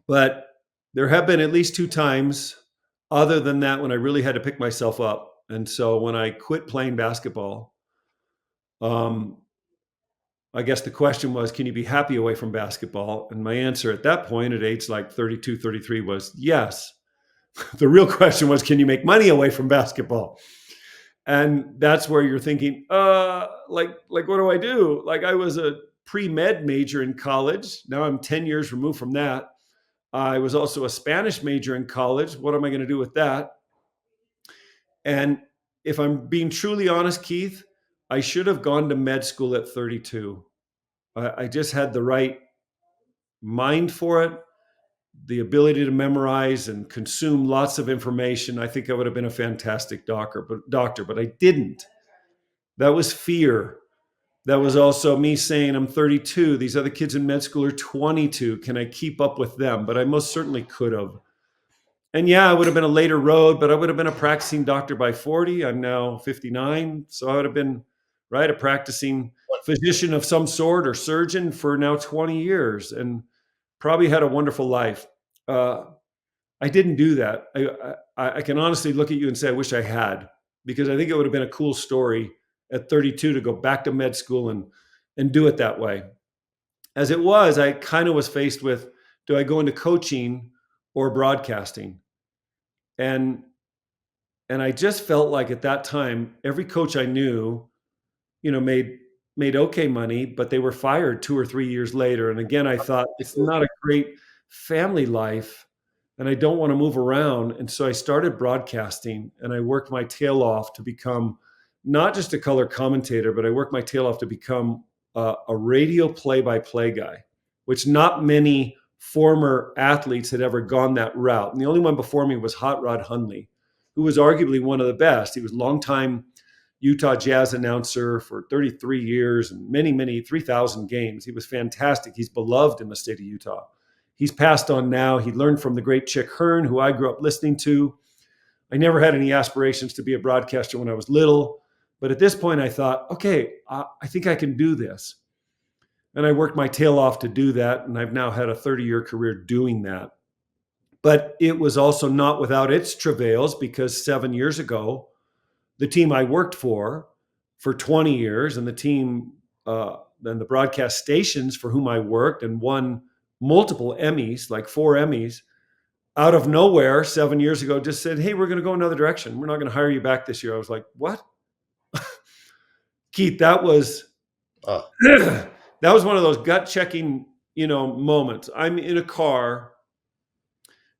But there have been at least 2 times other than that when I really had to pick myself up. And so when I quit playing basketball, I guess the question was, can you be happy away from basketball? And my answer at that point at age like 32, 33 was yes. The real question was, can you make money away from basketball? And that's where you're thinking, like what do I do? Like I was a pre-med major in college. Now I'm 10 years removed from that. I was also a Spanish major in college. What am I going to do with that? And if I'm being truly honest, Keith, I should have gone to med school at 32. I just had the right mind for it, the ability to memorize and consume lots of information. I think I would have been a fantastic doctor, but I didn't. That was fear. That was also me saying, I'm 32. These other kids in med school are 22. Can I keep up with them? But I most certainly could have. And yeah, it would have been a later road, but I would have been a practicing doctor by 40. I'm now 59. So I would have been, right, a practicing physician of some sort or surgeon for now 20 years and probably had a wonderful life. I didn't do that. I can honestly look at you and say, I wish I had, because I think it would have been a cool story at 32 to go back to med school and do it that way. As it was, I kind of was faced with, do I go into coaching or broadcasting? And And I just felt like at that time, every coach I knew, made okay money, but they were fired 2 or 3 years later. And again, I thought it's not a great family life and I don't want to move around. And so I started broadcasting and I worked my tail off to become not just a color commentator, but I worked my tail off to become a radio play-by-play guy, which not many former athletes had ever gone that route. And the only one before me was Hot Rod Hundley, who was arguably one of the best. He was a longtime Utah Jazz announcer for 33 years and many 3,000 games. He was fantastic. He's beloved in the state of Utah. He's passed on now. He learned from the great Chick Hearn, who I grew up listening to. I never had any aspirations to be a broadcaster when I was little. But at this point, I thought, okay, I think I can do this. And I worked my tail off to do that. And I've now had a 30-year career doing that. But it was also not without its travails, because 7 years ago, the team I worked for 20 years and the team and the broadcast stations for whom I worked and won multiple Emmys, like 4 Emmys, out of nowhere 7 years ago just said, hey, we're going to go another direction. We're not going to hire you back this year. I was like, what? Keith, that was that was one of those gut checking, moments. I'm in a car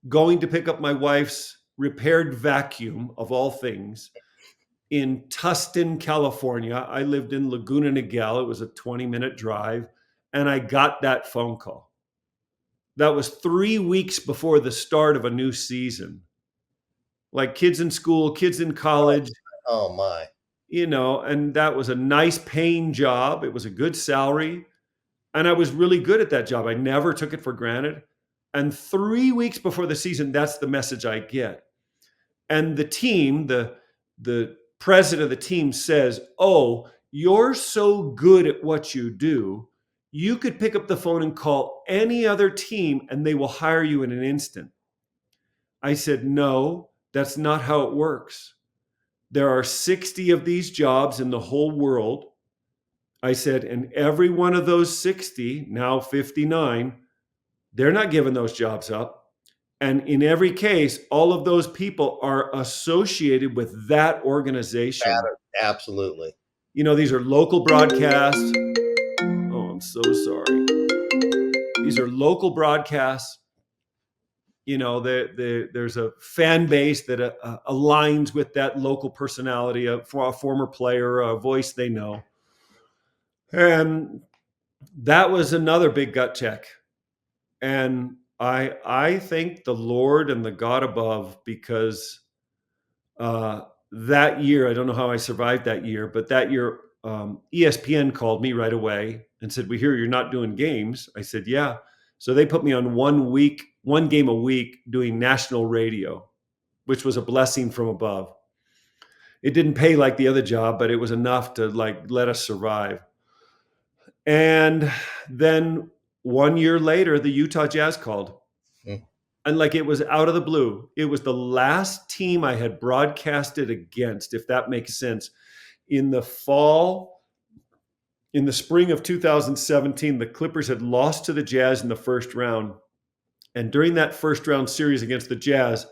going to pick up my wife's repaired vacuum, of all things, in Tustin, California. I lived in Laguna Niguel. It was a 20-minute drive. And I got that phone call. That was 3 weeks before the start of a new season. Like kids in school, kids in college.
Oh my.
And that was a nice paying job. It was a good salary. And I was really good at that job. I never took it for granted. And 3 weeks before the season, that's the message I get. And the team, the president of the team says, oh, you're so good at what you do, you could pick up the phone and call any other team and they will hire you in an instant. I said, no, that's not how it works. There are 60 of these jobs in the whole world. I said, and every one of those 60, now 59, they're not giving those jobs up. And in every case, all of those people are associated with that organization.
Absolutely.
These are local broadcasts. Oh, I'm so sorry. These are local broadcasts. There's a fan base that aligns with that local personality, a former player, a voice they know. And that was another big gut check. And I thank the Lord and the God above, because that year, I don't know how I survived that year, but that year, ESPN called me right away and said, we hear you're not doing games. I said, yeah. So they put me on 1 game a week doing national radio, which was a blessing from above. It didn't pay like the other job, but it was enough to let us survive. And then 1 year later, the Utah Jazz called. And it was out of the blue. It was the last team I had broadcasted against, if that makes sense. In the spring of 2017, the Clippers had lost to the Jazz in the first round. And during that first round series against the Jazz,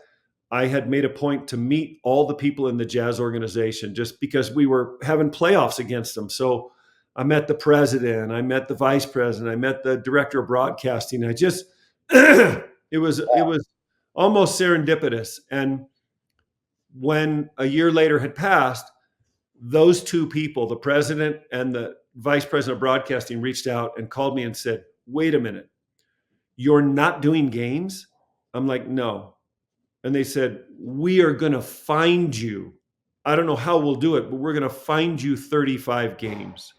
I had made a point to meet all the people in the Jazz organization, just because we were having playoffs against them. So I met the president, I met the vice president, I met the director of broadcasting. It was almost serendipitous. And when a year later had passed, those two people, the president and the vice president of broadcasting, reached out and called me and said, wait a minute, you're not doing games? I'm like, no. And they said, we are going to find you. I don't know how we'll do it, but we're going to find you 35 games.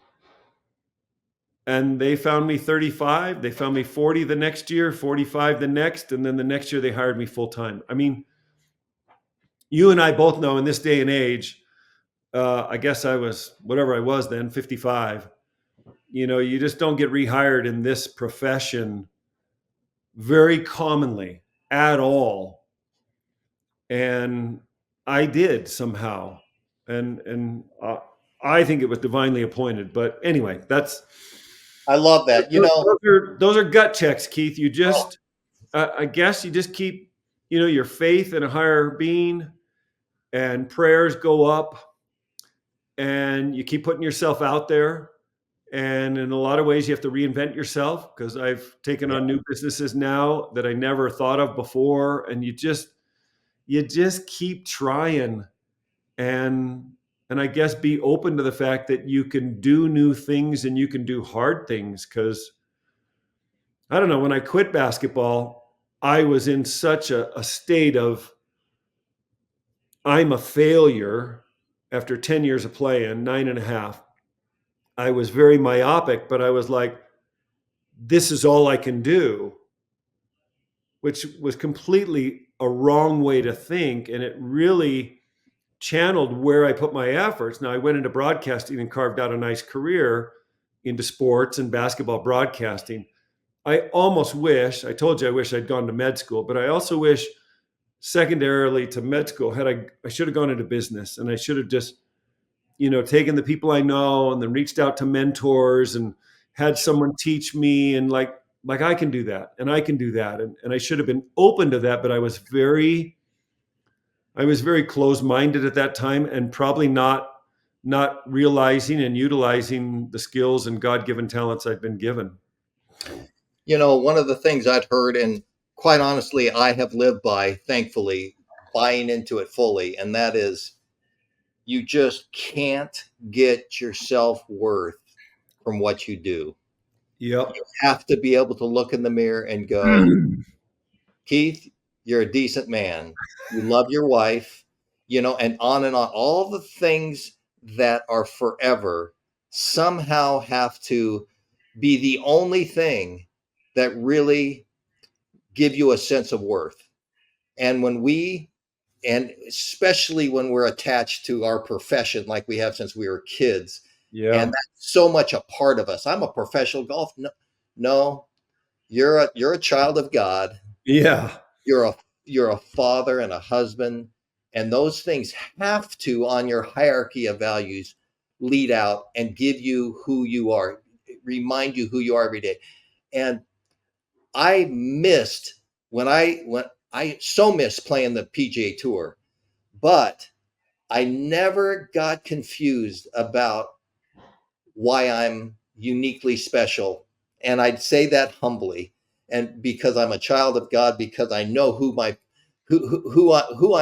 And they found me 35. They found me 40 the next year, 45 the next. And then the next year they hired me full time. I mean, you and I both know in this day and age, I guess I was, whatever I was then, 55. You just don't get rehired in this profession very commonly at all. And I did somehow. And I think it was divinely appointed. But anyway,
I love that.
Those are gut checks, Keith. You just, I guess you just keep, your faith in a higher being. and prayers go up, and you keep putting yourself out there. And in a lot of ways, you have to reinvent yourself, because I've taken on new businesses now that I never thought of before. And you just keep trying, and I guess be open to the fact that you can do new things and you can do hard things. Because I don't know, when I quit basketball, I was in such a state of, I'm a failure after 10 years of playing, 9.5. I was very myopic, but I was like, this is all I can do, which was completely a wrong way to think. And it really channeled where I put my efforts. Now, I went into broadcasting and carved out a nice career into sports and basketball broadcasting. I almost wish, I told you I wish I'd gone to med school, but I also wish secondarily to med school, I should have gone into business, and I should have just, taken the people I know and then reached out to mentors and had someone teach me, and like I can do that and I can do that. And I should have been open to that, but I was very closed-minded at that time, and probably not realizing and utilizing the skills and God-given talents I'd been given.
One of the things I'd heard, and quite honestly, I have lived by, thankfully, buying into it fully, and that is, you just can't get your self-worth from what you do.
Yep.
You have to be able to look in the mirror and go, Keith, you're a decent man. You love your wife, and on and on. All the things that are forever somehow have to be the only thing that really give you a sense of worth. And and especially when we're attached to our profession, like we have since we were kids, and that's so much a part of us. I'm a professional golf. No, you're a child of God.
Yeah.
You're a father and a husband, and those things have to, on your hierarchy of values, lead out and give you who you are, remind you who you are every day. And I missed when I so missed playing the PGA Tour, but I never got confused about why I'm uniquely special. And I'd say that humbly, and because I'm a child of God, because I know who I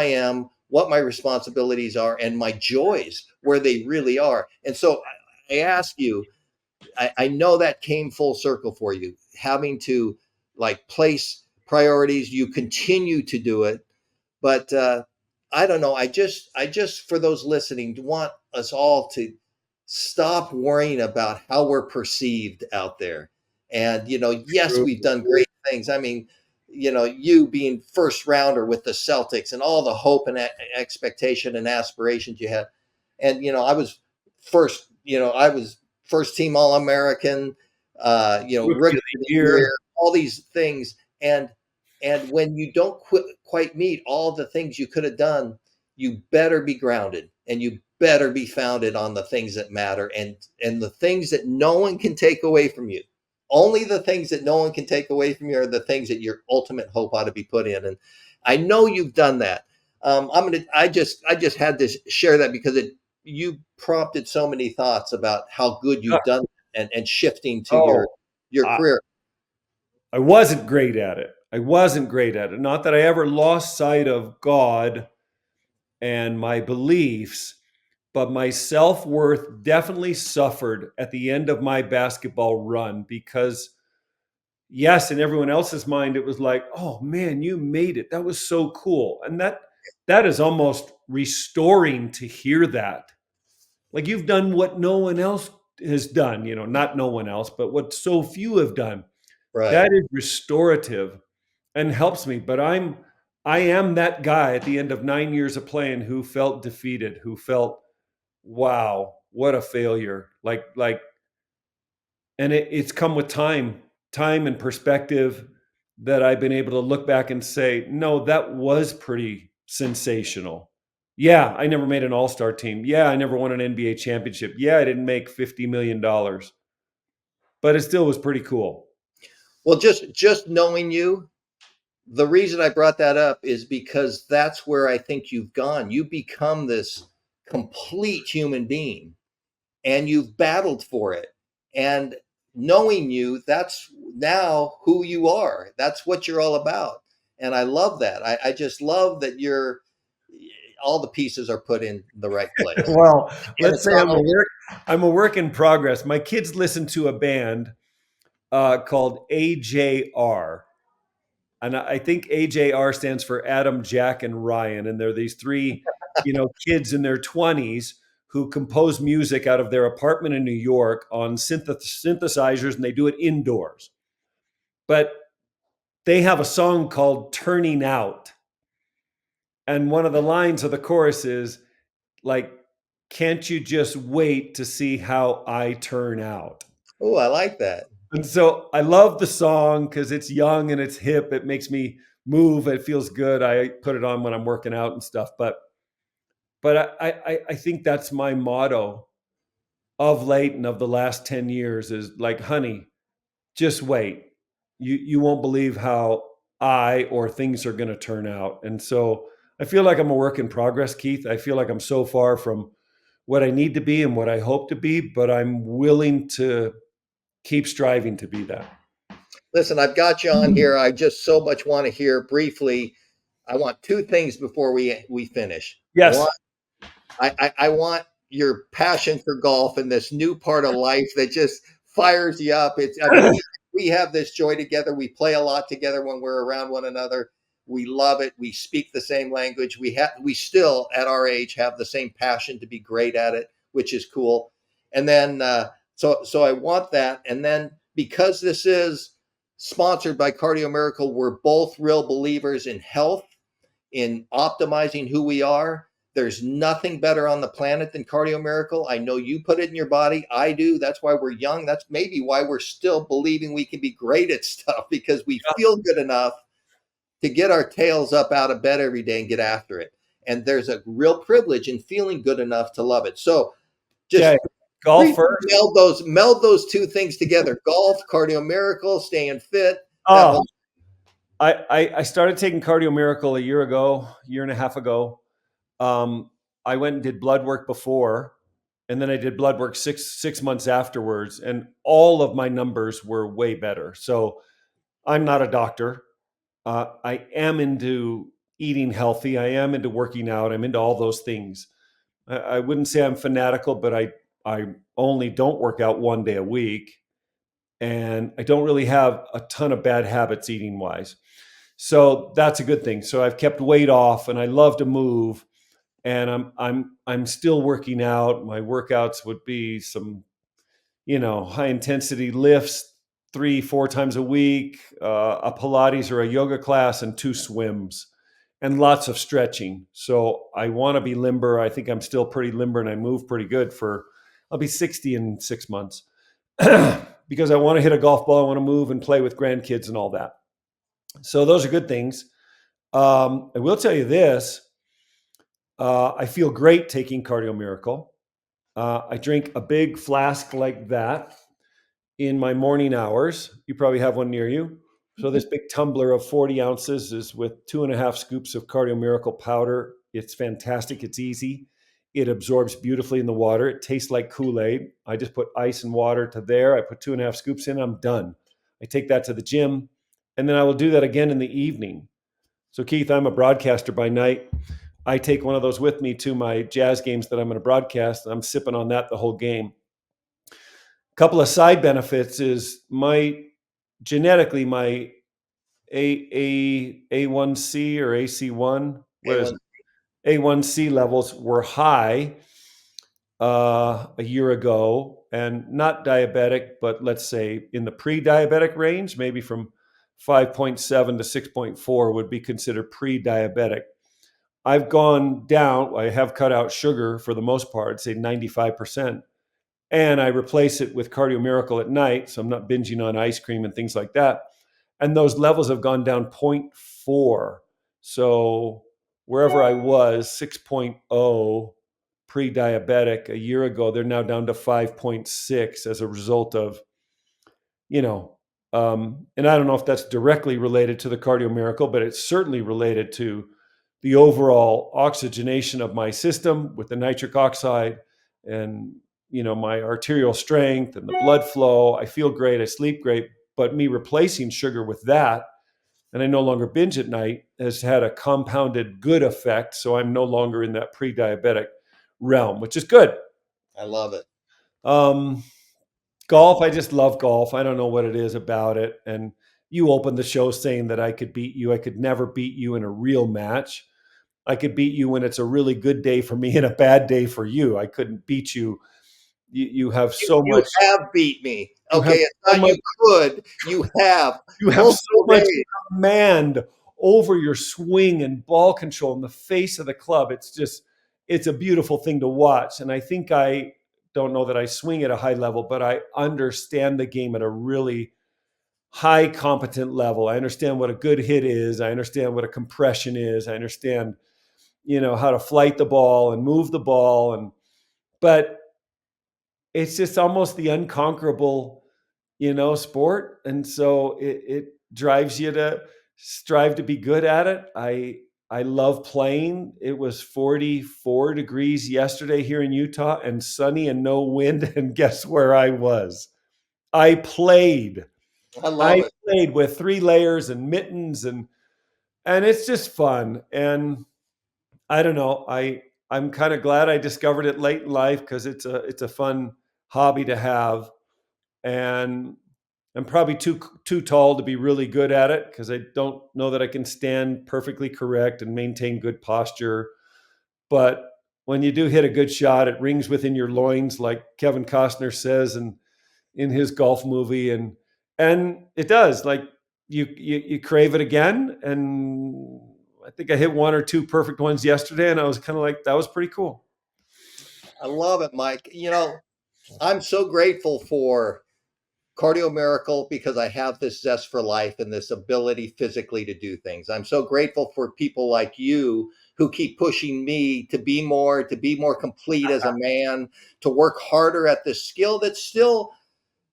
am, what my responsibilities are, and my joys, where they really are. And so I ask you, I know that came full circle for you, having to like place priorities. You continue to do it, but I don't know. I just for those listening, want us all to stop worrying about how we're perceived out there. And yes, we've done great things. I mean, you being first rounder with the Celtics and all the hope and expectation and aspirations you had. And I was first team All-American, rookie of the year, all these things. And when you don't quite meet all the things you could have done, you better be grounded, and you better be founded on the things that matter, and the things that no one can take away from you. Only the things that no one can take away from you are the things that your ultimate hope ought to be put in. And I know you've done that. I just had to share that because you prompted so many thoughts about how good you've done and shifting to your career.
I wasn't great at it. Not that I ever lost sight of God and my beliefs, but my self-worth definitely suffered at the end of my basketball run, because yes, in everyone else's mind, it was like, oh man, you made it. That was so cool. And that is almost restoring to hear that. Like, you've done what no one else has done, not no one else, but what so few have done.
Right.
That is restorative and helps me. But I am that guy at the end of 9 years of playing who felt defeated, who felt, wow, what a failure. And it's come with time and perspective, that I've been able to look back and say, no, that was pretty sensational. Yeah, I never made an all-star team. Yeah, I never won an NBA championship. Yeah, I didn't make $50 million, but it still was pretty cool.
Well, just knowing you The reason I brought that up is because that's where I think you've gone. You become this complete human being and you've battled for it. And knowing you, that's now who you are. That's what you're all about. And I love that. I just love that you're all the pieces are put in the right place.
Well,
And
let's
it's
say
not only
I'm a work in progress. My kids listen to a band called AJR. And I think AJR stands for Adam, Jack, and Ryan. And they're these three, kids in their 20s who compose music out of their apartment in New York on synthesizers, and they do it indoors. But they have a song called Turning Out. And one of the lines of the chorus is like, can't you just wait to see how I turn out?
oh, I like that.
And so I love the song because it's young and it's hip. It makes me move. It feels good. I put it on when I'm working out and stuff. But I think that's my motto of late and of the last 10 years is like, honey, just wait. You won't believe how I or things are going to turn out. And so I feel like I'm a work in progress, Keith. I feel like I'm so far from what I need to be and what I hope to be, but I'm willing to keep striving to be that.
Listen, I've got you on here. I just so much want to hear briefly. I want two things before we finish.
Yes.
One, I want your passion for golf and this new part of life that just fires you up. I mean, we have this joy together. We play a lot together when we're around one another. We love it. We speak the same language. We still at our age have the same passion to be great at it, which is cool. And then so I want that. And then because this is sponsored by Cardio Miracle, we're both real believers in health, in optimizing who we are. There's nothing better on the planet than Cardio Miracle. I know you put it in your body. I do. That's why we're young. That's maybe why we're still believing we can be great at stuff, because we feel good enough to get our tails up out of bed every day and get after it. And there's a real privilege in feeling good enough to love it. So just
Okay. Golf first.
meld those two things together. Golf, Cardio Miracle, staying fit. That
Oh,
whole
I started taking Cardio Miracle a year and a half ago. I went and did blood work before, and then I did blood work six months afterwards, and all of my numbers were way better. So I'm not a doctor. I am into eating healthy. I am into working out. I'm into all those things. I wouldn't say I'm fanatical, but I only don't work out one day a week, and I don't really have a ton of bad habits eating wise. So that's a good thing. So I've kept weight off, and I love to move, and I'm still working out. My workouts would be some, high intensity lifts 3-4 times a week, a Pilates or a yoga class, and 2 swims, and lots of stretching. So I want to be limber. I think I'm still pretty limber, and I move pretty good I'll be 60 in 6 months because I want to hit a golf ball. I want to move and play with grandkids and all that. So those are good things. I will tell you this. I feel great taking Cardio Miracle. I drink a big flask like that in my morning hours. You probably have one near you. So this big tumbler of 40 ounces is with 2.5 scoops of Cardio Miracle powder. It's fantastic. It's easy. It absorbs beautifully in the water. It tastes like Kool-Aid. I just put ice and water to there. I put 2.5 scoops in. I'm done. I take that to the gym, and then I will do that again in the evening. So Keith, I'm a broadcaster by night. I take one of those with me to my jazz games that I'm going to broadcast. I'm sipping on that the whole game. A couple of side benefits is genetically my A1C or AC1, what is
A1.
it? A1C levels were high a year ago, and not diabetic, but let's say in the pre-diabetic range, maybe from 5.7 to 6.4 would be considered pre-diabetic. I've gone down, I have cut out sugar for the most part, say 95%. And I replace it with Cardio Miracle at night. So I'm not binging on ice cream and things like that. And those levels have gone down 0.4. So wherever I was, 6.0 pre-diabetic a year ago, they're now down to 5.6 as a result of, And I don't know if that's directly related to the cardio miracle, but it's certainly related to the overall oxygenation of my system with the nitric oxide and, my arterial strength and the blood flow. I feel great. I sleep great. But me replacing sugar with that, and I no longer binge at night, has had a compounded good effect. So I'm no longer in that pre-diabetic realm, which is good.
I love it.
Golf, I just love golf. I don't know what it is about it. And you opened the show saying that I could beat you. I could never beat you in a real match. I could beat you when it's a really good day for me and a bad day for you. I couldn't beat you. You have so
You
much.
have beat me.
You
Okay,
have
it's
so
not
much.
you could. You have.
You have so
Multiple
much
days.
command over your swing and ball control and the face of the club. It's a beautiful thing to watch. And I think I don't know that I swing at a high level, but I understand the game at a really high competent level. I understand what a good hit is. I understand what a compression is. I understand, how to flight the ball and move the ball. But it's just almost the unconquerable, sport. And so it drives you to strive to be good at it. I love playing. It was 44 degrees yesterday here in Utah and sunny and no wind. And guess where I was? I played.
I love
I
it.
played with 3 layers and mittens and it's just fun. And I don't know. I'm kind of glad I discovered it late in life because it's a fun hobby to have. And I'm probably too tall to be really good at it because I don't know that I can stand perfectly correct and maintain good posture. But when you do hit a good shot, it rings within your loins, like Kevin Costner says in his golf movie, and it does. Like you crave it again. And I think I hit 1 or 2 perfect ones yesterday, and I was kind of like, that was pretty cool.
I love it, Mike. I'm so grateful for Cardio Miracle because I have this zest for life and this ability physically to do things. I'm so grateful for people like you who keep pushing me to be more complete as a man, to work harder at this skill that's still,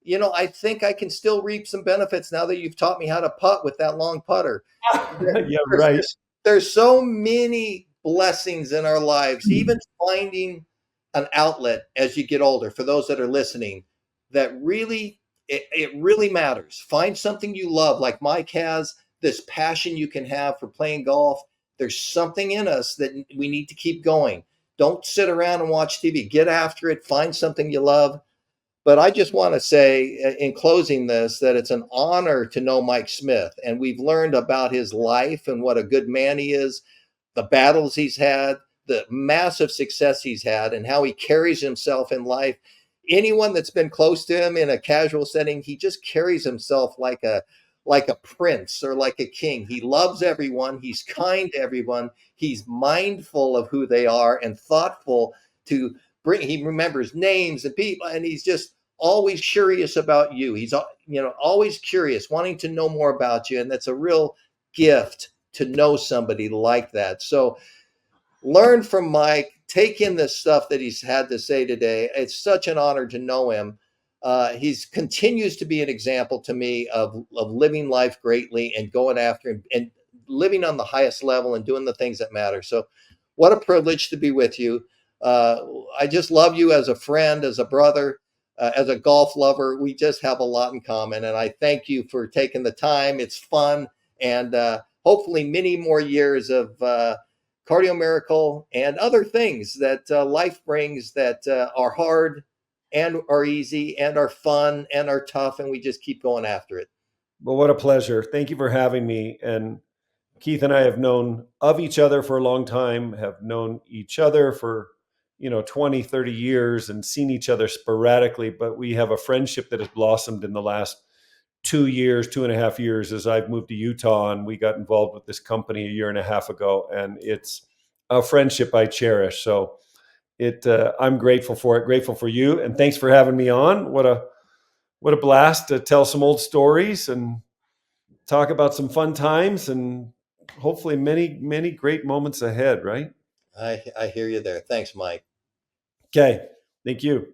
I think I can still reap some benefits now that you've taught me how to putt with that long putter.
Yeah,
There's,
right.
there's, there's so many blessings in our lives, even finding an outlet as you get older, for those that are listening, that really, it really matters. Find something you love, like Mike has this passion you can have for playing golf. There's something in us that we need to keep going. Don't sit around and watch TV. Get after it. Find something you love. But I just want to say in closing this that it's an honor to know Mike Smith. And we've learned about his life and what a good man he is, the battles he's had, the massive success he's had, and how he carries himself in life. Anyone that's been close to him in a casual setting, he just carries himself like a prince or like a king. He loves everyone. He's kind to everyone. He's mindful of who they are and thoughtful to bring. He remembers names and people, and he's just always curious about you. He's always curious, wanting to know more about you, and that's a real gift to know somebody like that. So learn from Mike, take in the stuff that he's had to say today. It's such an honor to know him. He's continues to be an example to me of living life greatly and going after and living on the highest level and doing the things that matter. So what a privilege to be with you. I just love you as a friend, as a brother, as a golf lover. We just have a lot in common. And I thank you for taking the time. It's fun. And hopefully many more years of Cardio Miracle and other things that life brings that are hard and are easy and are fun and are tough. And we just keep going after it.
Well, what a pleasure. Thank you for having me. And Keith and I have known of each other for a long time, have known each other for, 20, 30 years and seen each other sporadically, but we have a friendship that has blossomed in the last 2 years, 2.5 years, as I've moved to Utah and we got involved with this company a year and a half ago. And it's a friendship I cherish. So I'm grateful for it, grateful for you. And thanks for having me on. What a blast to tell some old stories and talk about some fun times and hopefully many, many great moments ahead, right?
I hear you there. Thanks, Mike.
Okay. Thank you.